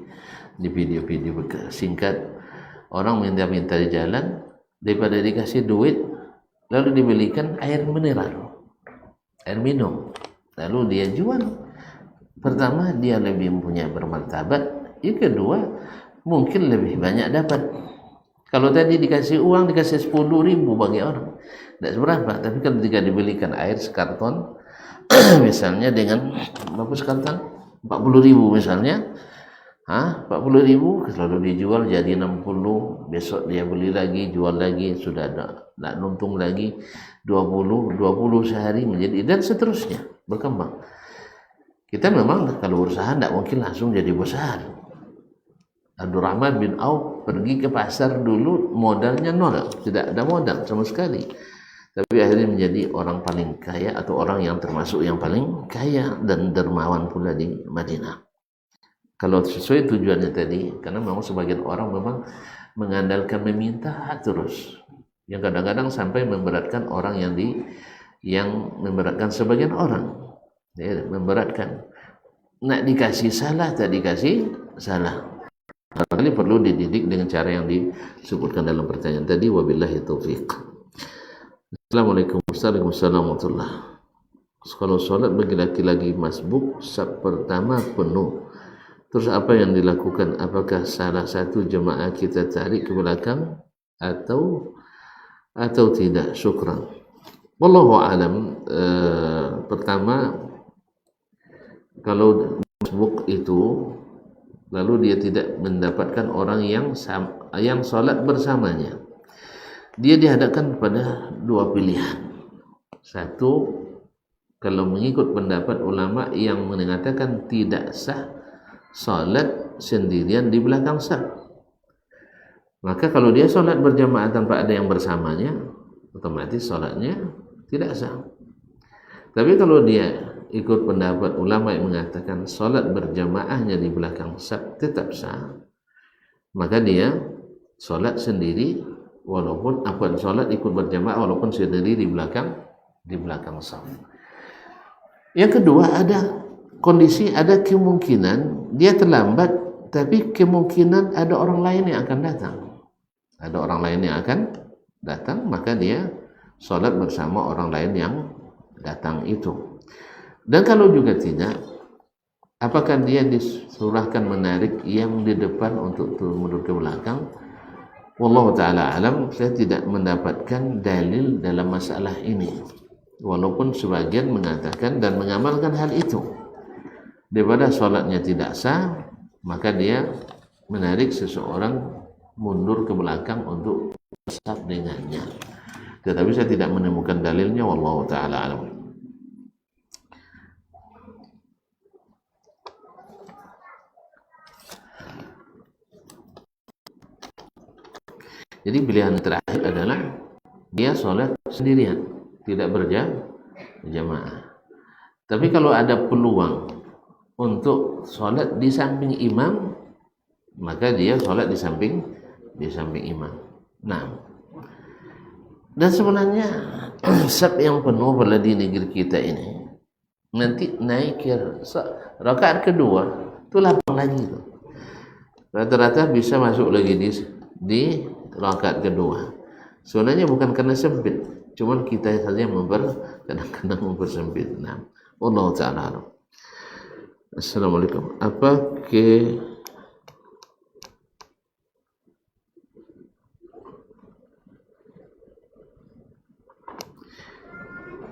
video-video singkat, orang minta-minta di jalan, daripada dikasih duit lalu dibelikan air mineral, air minum, lalu dia jual. Pertama, dia lebih punya bermartabat, yang kedua mungkin lebih banyak dapat. Kalau tadi dikasih uang, dikasih 10.000 bagi orang, tidak seberapa. Tapi kalau jika dibelikan air sekarton misalnya dengan berapa sekarton, 40.000 misalnya, 40.000 lalu dijual jadi 60, besok dia beli lagi, jual lagi, sudah tidak untung lagi, 20 sehari menjadi, dan seterusnya berkembang. Kita memang kalau berusaha tidak mungkin langsung jadi besar. Abdurrahman bin Auf pergi ke pasar dulu modalnya nol, tidak ada modal sama sekali, tapi akhirnya menjadi orang paling kaya atau orang yang termasuk yang paling kaya dan dermawan pula di Madinah. Kalau sesuai tujuannya tadi, karena memang sebagian orang memang mengandalkan meminta terus, yang kadang-kadang sampai memberatkan orang yang memberatkan sebagian orang, ya, memberatkan. Nak dikasih salah, tak dikasih salah. Kali perlu dididik dengan cara yang disebutkan dalam pertanyaan tadi. Wabillahi taufiq. Assalamualaikum warahmatullahi. Kalau sholat bagi laki-laki masbuk, saf pertama penuh, terus apa yang dilakukan? Apakah salah satu jemaah kita tarik ke belakang atau tidak? Syukran. Wallahu a'lam. Pertama, kalau masbuk itu lalu dia tidak mendapatkan orang yang sholat bersamanya, dia dihadapkan pada dua pilihan. Satu, kalau mengikut pendapat ulama yang mengatakan tidak sah sholat sendirian di belakang saf, maka kalau dia sholat berjamaah tanpa ada yang bersamanya, otomatis sholatnya tidak sah. Tapi kalau dia ikut pendapat ulama yang mengatakan sholat berjamaahnya di belakang saf tetap sah, maka dia sholat sendiri walaupun sholat ikut berjamaah walaupun sendiri di belakang saf. Yang kedua, ada kondisi, ada kemungkinan dia terlambat, tapi kemungkinan ada orang lain yang akan datang. Ada orang lain yang akan datang, maka dia sholat bersama orang lain yang datang itu. Dan kalau juga tidak, apakah dia disurahkan menarik yang di depan untuk mundur ke belakang? Wallahu ta'ala alam. Saya tidak mendapatkan dalil dalam masalah ini, walaupun sebagian mengatakan dan mengamalkan hal itu. Daripada sholatnya tidak sah, maka dia menarik seseorang mundur ke belakang untuk bersaf dengannya. Tetapi saya tidak menemukan dalilnya. Wallahu ta'ala alam. Jadi pilihan terakhir adalah dia sholat sendirian, tidak berjamaah. Tapi kalau ada peluang untuk sholat di samping imam, maka dia sholat di samping imam. Nah, dan sebenarnya saf yang penuh pada di negeri kita ini, nanti naik ke rakaat kedua itu lapang lagi tuh. Rata-rata bisa masuk lagi di rakaat kedua. Sebenarnya bukan karena sempit, cuman kita saja kadang-kadang mempersempit. Nah, Allah Ta'ala. Assalamualaikum.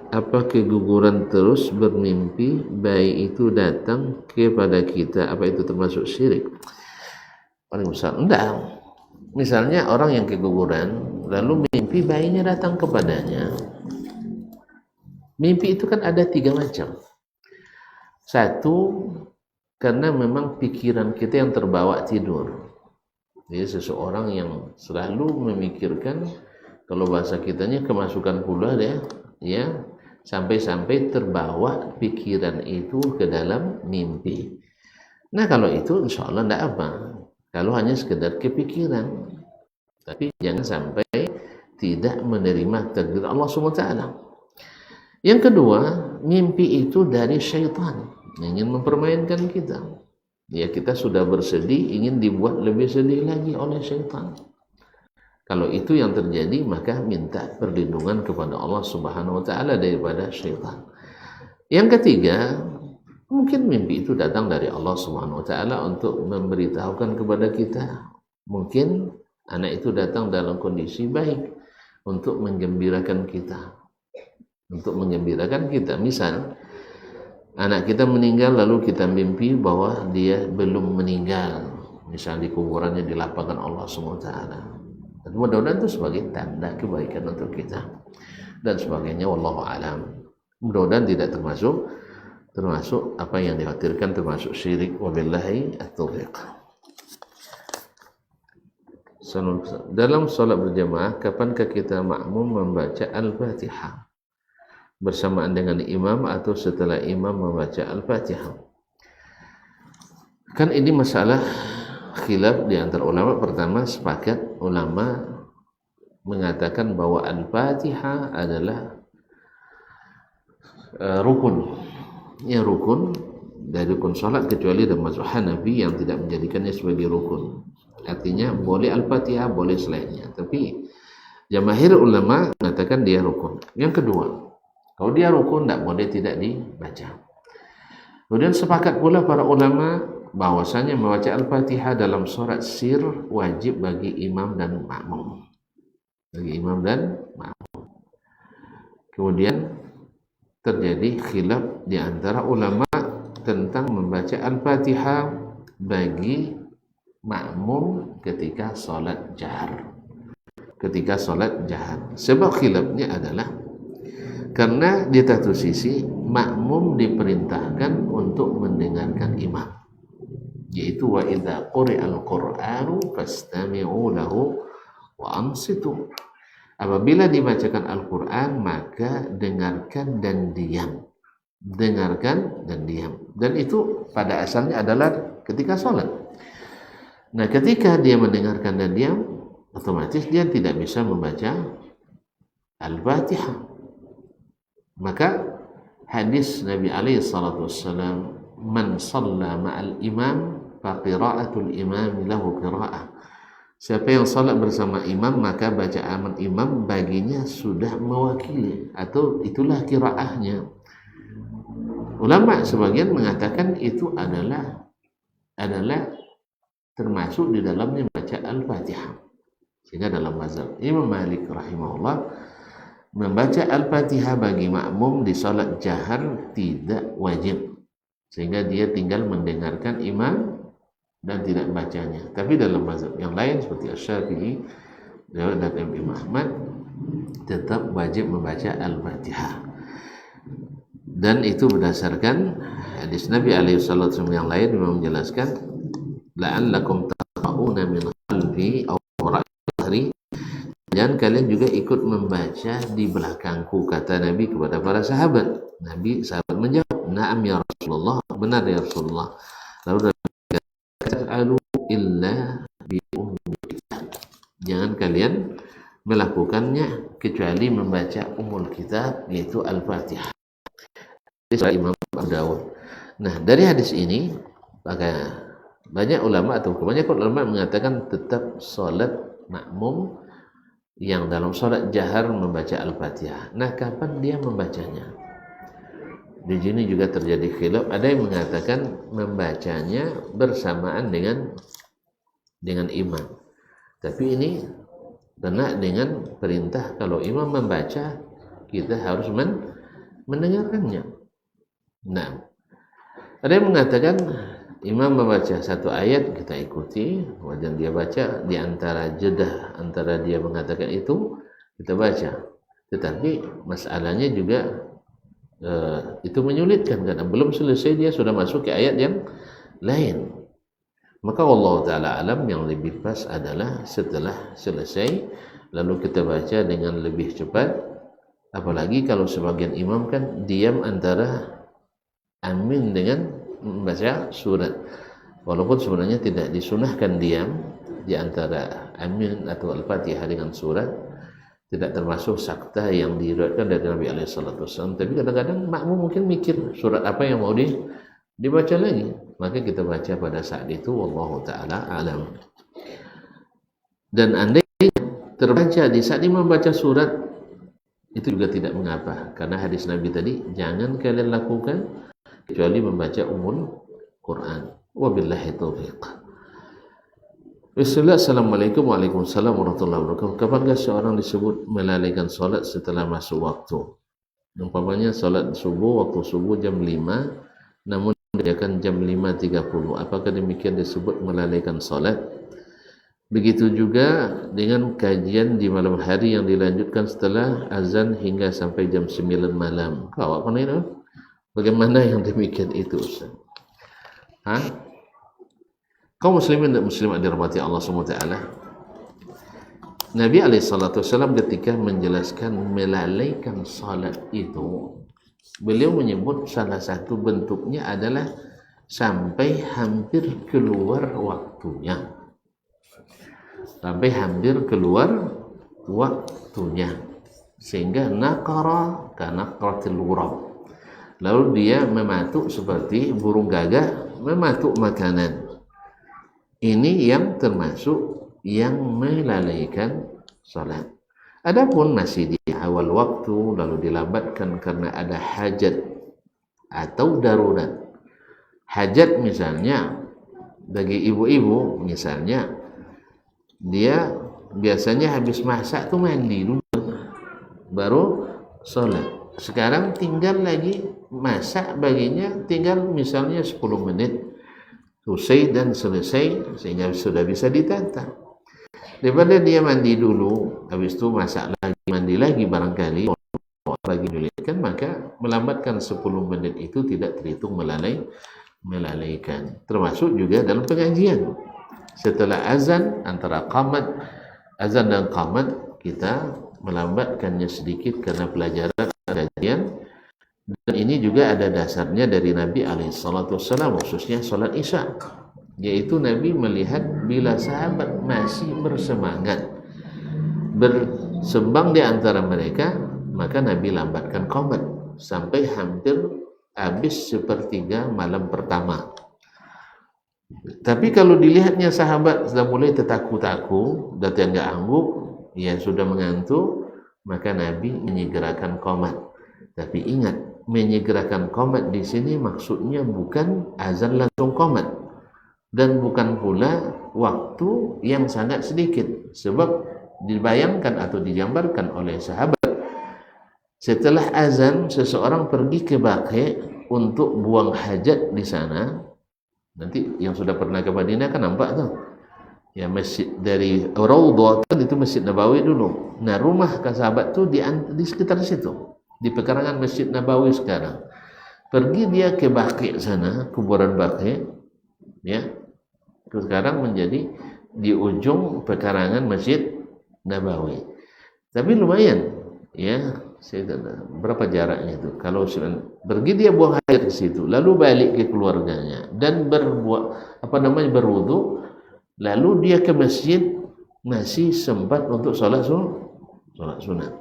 Apa keguguran terus bermimpi bayi itu datang kepada kita, apa itu termasuk syirik? Paling besar enggak. Misalnya orang yang keguguran lalu mimpi bayinya datang kepadanya. Mimpi itu kan ada 3 macam. Satu, karena memang pikiran kita yang terbawa tidur. Jadi seseorang yang selalu memikirkan, kalau bahasa kitanya kemasukan pula dia, ya, sampai-sampai terbawa pikiran itu ke dalam mimpi. Nah kalau itu insya Allah tidak apa, kalau hanya sekedar kepikiran, tapi jangan sampai tidak menerima takdir Allah SWT. Yang kedua, mimpi itu dari syaitan, ingin mempermainkan kita. Ya, kita sudah bersedih, ingin dibuat lebih sedih lagi oleh syaitan. Kalau itu yang terjadi, maka minta perlindungan kepada Allah Subhanahu wa taala daripada syaitan. Yang ketiga, mungkin mimpi itu datang dari Allah Subhanahu wa taala untuk memberitahukan kepada kita. Mungkin anak itu datang dalam kondisi baik untuk menggembirakan kita. Untuk menggembirakan kita. Misal anak kita meninggal lalu kita mimpi bahwa dia belum meninggal, misal di kuburannya dilapangkan Allah SWT, dan mudah-mudahan itu sebagai tanda kebaikan untuk kita dan sebagainya. Wallahu a'lam. Mudah-mudahan tidak termasuk apa yang dikhawatirkan, termasuk syirik. Wabillahi at-taufiq. Dalam salat berjamaah, kapankah kita makmum membaca Al-Fatihah bersamaan dengan imam atau setelah imam membaca Al-Fatihah? Kan ini masalah khilaf di antara ulama. Pertama, sepakat ulama mengatakan bahwa Al-Fatihah adalah rukun. Yang rukun dari rukun salat, kecuali dalam mazhab Hanafi yang tidak menjadikannya sebagai rukun. Artinya boleh Al-Fatihah, boleh selainnya, tapi jamaahir ulama mengatakan dia rukun. Yang kedua, kalau dia rukun tidak boleh tidak dibaca. Kemudian sepakat pula para ulama bahwasanya membaca Al-Fatihah dalam surat sir wajib bagi imam dan makmum. Bagi imam dan makmum. Kemudian terjadi khilaf di antara ulama tentang membaca Al-Fatihah bagi makmum ketika salat jahar. Ketika salat jahar. Sebab khilafnya adalah karena di satu sisi makmum diperintahkan untuk mendengarkan imam, yaitu wa idza quri'al qur'anu fastami'u lahu wa ansitu. Apabila dibacakan Al-Qur'an maka dengarkan dan diam. Dengarkan dan diam. Dan itu pada asalnya adalah ketika salat. Nah, ketika dia mendengarkan dan diam, otomatis dia tidak bisa membaca Al-Fatihah. Maka hadis Nabi alaihi salatu wassalam, man shalla ma'al imam fa qira'atul imam lahu qira'ah. Siapa yang salat bersama imam maka bacaan imam baginya sudah mewakili, atau itulah qiraahnya. Ulama sebagian mengatakan itu adalah termasuk di dalamnya baca Al-Fatihah. Sehingga dalam mazhab Imam Malik rahimahullah, membaca Al-Fatihah bagi makmum di salat jahar tidak wajib, sehingga dia tinggal mendengarkan imam dan tidak bacanya. Tapi dalam mazhab yang lain seperti Asy-Syafi'i dan Imam Ahmad tetap wajib membaca Al-Fatihah. Dan itu berdasarkan hadis Nabi alaihi wasallam yang lain memang menjelaskan la'allakum taqra'una min qalbi aw ra'yi, dan kalian juga ikut membaca di belakangku, kata Nabi kepada para sahabat. Sahabat menjawab, na'am ya Rasulullah, benar ya Rasulullah. Lalu Nabi tas'alu illa bi ummil kitab, jangan kalian melakukannya kecuali membaca ummul kitab, yaitu Al-Fatihah. Hadis Imam Abu Dawud. Nah, dari hadis ini maka banyak ulama atau kebanyakan ulama mengatakan tetap salat makmum yang dalam sholat jahar membaca Al-Fatihah. Nah, kapan dia membacanya? Di sini juga terjadi khilaf. Ada yang mengatakan membacanya bersamaan dengan imam. Tapi ini kena dengan perintah kalau imam membaca, kita harus mendengarkannya. Nah, ada yang mengatakan imam membaca satu ayat, kita ikuti, kemudian dia baca, di antara jedah antara dia mengatakan itu kita baca. Tetapi masalahnya juga itu menyulitkan, karena belum selesai dia sudah masuk ke ayat yang lain. Maka Allah Ta'ala alam, yang lebih pas adalah setelah selesai lalu kita baca dengan lebih cepat. Apalagi kalau sebagian imam kan diam antara amin dengan membaca surat, walaupun sebenarnya tidak disunahkan diam di antara amin atau al-fatihah dengan surat, tidak termasuk sakta yang diriwayatkan dari Nabi SAW. Tapi kadang-kadang makmum mungkin mikir surat apa yang mau dibaca lagi, maka kita baca pada saat itu. Wallahu ta'ala alam. Dan andai terbaca di saat imam baca surat, itu juga tidak mengapa, karena hadis Nabi tadi, jangan kalian lakukan kecuali membaca umul Quran. Wabillahi taufiq. Bismillah. Assalamualaikum waalaikumsalam warahmatullahi wabarakatuh. Kapankah seorang disebut melalaikan solat setelah masuk waktu? Umpamanya solat subuh, waktu subuh jam 5, namun dikerjakan jam 5.30. Apakah demikian disebut melalaikan solat? Begitu juga dengan kajian di malam hari yang dilanjutkan setelah azan hingga sampai jam 9 malam. Kau apa itu? Bagaimana yang demikian itu, Ustaz? Kaum muslimin dan muslimat dirahmati Allah SWT, Nabi SAW ketika menjelaskan melalaikan salat itu, beliau menyebut salah satu bentuknya adalah sampai hampir keluar waktunya. Sampai hampir keluar waktunya, sehingga naqara kanaqratil ghurab, lalu dia mematuk seperti burung gagak mematuk makanan. Ini yang termasuk yang melalaikan salat. Adapun masih di awal waktu lalu dilambatkan karena ada hajat atau darurat. Hajat misalnya bagi ibu-ibu, misalnya dia biasanya habis masak tuh mandi dulu baru sholat. Sekarang tinggal lagi masak, baginya tinggal misalnya 10 menit selesai dan selesai, sehingga sudah bisa ditata. Daripada dia mandi dulu, habis itu masak lagi, mandi lagi, barangkali lagi melalaikan, maka melambatkan 10 menit itu tidak terhitung melalaikan. Termasuk juga dalam pengajian. Setelah azan, antara qamat, azan dan qamat, kita melambatkannya sedikit karena pelajaran kajian. Dan ini juga ada dasarnya dari Nabi SAW, khususnya salat Isya, yaitu Nabi melihat bila sahabat masih bersemangat bersembang di antara mereka, maka Nabi lambatkan qamat sampai hampir habis sepertiga malam pertama. Tapi kalau dilihatnya sahabat sudah mulai tertaku-taku, dan nggak angguk, ya sudah mengantuk, maka Nabi menyegerakan qamat. Tapi ingat, menyegerakan qamat di sini maksudnya bukan azan langsung qamat, dan bukan pula waktu yang sangat sedikit, sebab dibayangkan atau digambarkan oleh sahabat, setelah azan seseorang pergi ke Baqi untuk buang hajat di sana. Nanti yang sudah pernah ke Madinah kan nampak tuh, ya masjid dari Raudhah itu Masjid Nabawi dulu. Nah, rumah sahabat tuh di sekitar situ, di pekarangan Masjid Nabawi sekarang. Pergi dia ke Baqi sana, kuburan Baqi, ya. Sekarang menjadi di ujung pekarangan Masjid Nabawi. Tapi lumayan, ya. Berapa jaraknya itu? Kalau pergi dia buang air di situ, lalu balik ke keluarganya dan berwudu, lalu dia ke masjid, masih sempat untuk sholat sunat.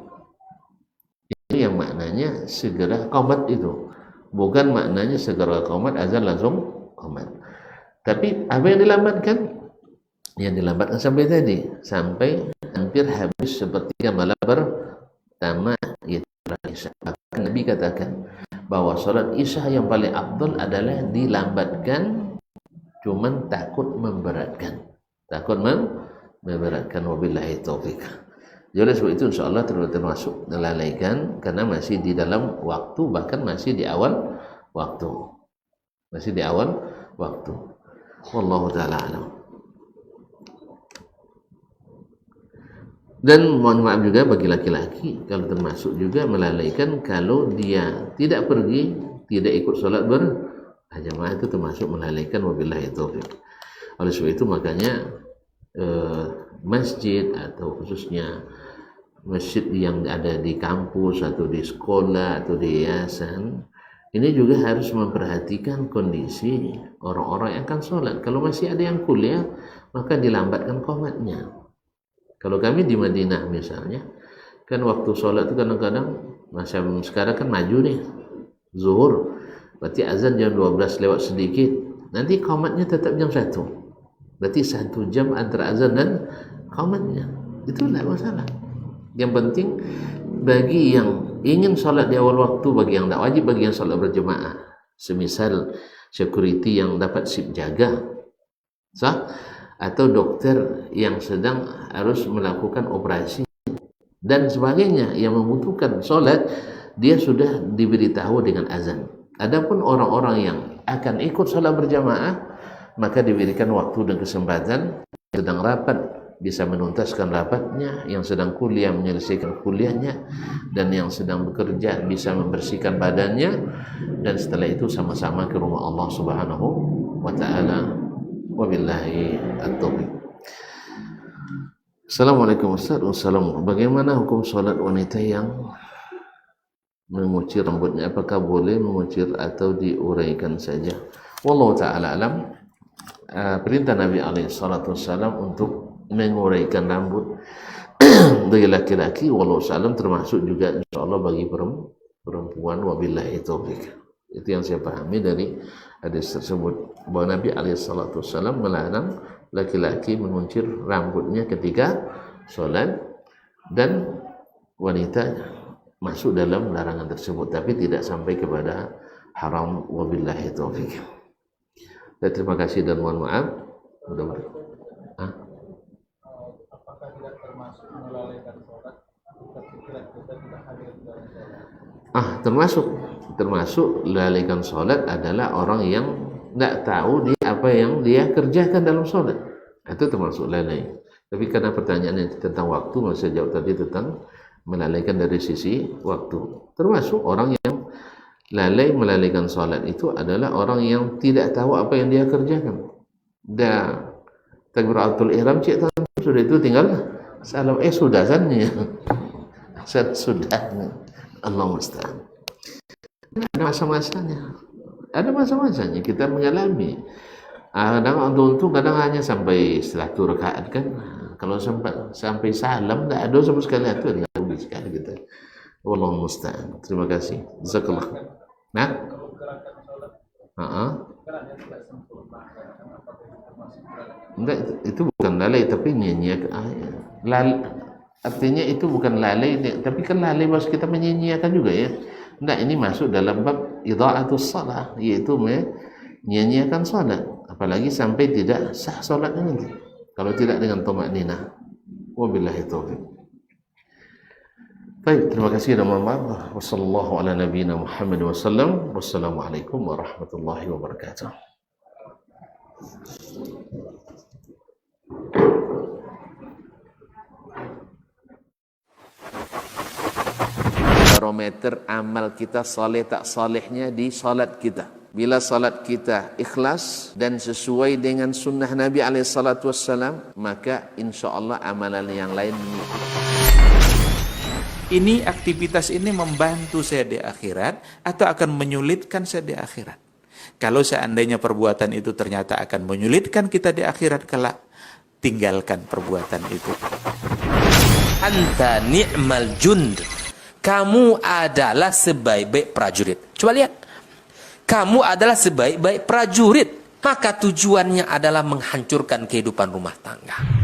Itu yang maknanya segera qamat itu, bukan maknanya segera qamat azan langsung qamat. Tapi apa yang dilambatkan? Yang dilambatkan sampai tadi, sampai hampir habis sepertiga malam pertama, yaitu salat Isya. Bahkan Nabi katakan bahwa salat Isya yang paling afdal adalah dilambatkan, cuman takut memberatkan. Wabillahi taufiq. Jadi sebab itu insyaallah termasuk melalaikan karena masih di dalam waktu, bahkan masih di awal waktu. Wallahu taala alam. Dan mohon maaf juga bagi laki-laki, kalau termasuk juga melalaikan kalau dia tidak pergi, tidak ikut sholat Jamaah itu termasuk melalaikan, wabillahi taufiq. Oleh sebab itu makanya masjid atau khususnya masjid yang ada di kampus atau di sekolah atau di yayasan ini juga harus memperhatikan kondisi orang-orang yang akan sholat. Kalau masih ada yang kuliah, maka dilambatkan qomatnya. Kalau kami di Madinah misalnya, kan waktu sholat itu kadang-kadang macam sekarang kan maju nih zuhur, berarti azan jam 12 lewat sedikit, nanti qomatnya tetap jam 1, berarti 1 jam antara azan dan qomatnya, itu tidak masalah. Yang penting bagi yang ingin sholat di awal waktu, bagi yang tidak wajib, bagi yang sholat berjemaah, semisal security yang dapat sip jaga, sah? Atau dokter yang sedang harus melakukan operasi dan sebagainya yang membutuhkan sholat, dia sudah diberitahu dengan azan. Adapun orang-orang yang akan ikut sholat berjamaah, maka diberikan waktu dan kesempatan. Sedang rapat bisa menuntaskan rapatnya, yang sedang kuliah menyelesaikan kuliahnya, dan yang sedang bekerja bisa membersihkan badannya, dan setelah itu sama-sama ke rumah Allah Subhanahu wa ta'ala. Wabillahi at-taufiq. Assalamualaikum Ustaz. Wassalamualaikum. Bagaimana hukum sholat wanita yang mengucir rambutnya? Apakah boleh mengucir atau diuraikan saja? Wallahu ta'ala alam. Perintah Nabi SAW untuk menguraikan rambut bagi laki-laki, wallahu a'lam, termasuk juga insyaallah bagi perempuan, wabillahi taufiq. Itu yang saya pahami dari hadis tersebut, bahwa Nabi SAW melarang laki-laki menguncir rambutnya ketika sholat, dan wanita masuk dalam larangan tersebut, tapi tidak sampai kepada haram, wabillahi taufiq. Dan terima kasih dan mohon maaf. Apakah tidak termasuk melalaikan sholat ketika kita tidak hadir di dalam sholat? Termasuk lalaikan sholat adalah orang yang tidak tahu apa yang dia kerjakan dalam sholat. Itu termasuk lalai. Tapi karena pertanyaannya tentang waktu, maka saya jawab tadi tentang melalaikan dari sisi waktu. Termasuk orang yang lalai melalaikan sholat itu adalah orang yang tidak tahu apa yang dia kerjakan. Dah takbiratul ihram cik tahu, sudah itu tinggal salam, sudah sannya. Sudah. Allah musta'an. Ada masa-masanya. Ada masa-masanya kita mengalami. Kadang untung kadang hanya sampai setelah 2 rakaat kan. Kalau sampai salam tidak ada sama sekali, itu adalah sekali kita. Wallahu musta'an. Terima kasih. Jazakallah. Nah? Enggak, itu bukan lalai, tapi nyanyiakan. Artinya itu bukan lalai, tapi kan lalai maksud kita menyanyiakan juga ya. Enggak, ini masuk dalam bab idha'atus shalah, yaitu menyanyiakan salat, apalagi sampai tidak sah salatnya nanti kalau tidak dengan tumakninah. Wabillahi taufiq. Baik, terima kasih dan mohon maaf. Wassallallahu ala nabiyina Muhammad wasallam. Wassalamualaikum warahmatullahi wabarakatuh. Barometer amal kita saleh tak salehnya di salat kita. Bila salat kita ikhlas dan sesuai dengan sunnah Nabi SAW, maka insya Allah amalan yang lain ini aktivitas ini membantu saya di akhirat atau akan menyulitkan saya di akhirat. Kalau seandainya perbuatan itu ternyata akan menyulitkan kita di akhirat kelak, tinggalkan perbuatan itu. Anta ni'mal jund. Kamu adalah sebaik-baik prajurit. Coba lihat. Kamu adalah sebaik-baik prajurit. Maka tujuannya adalah menghancurkan kehidupan rumah tangga.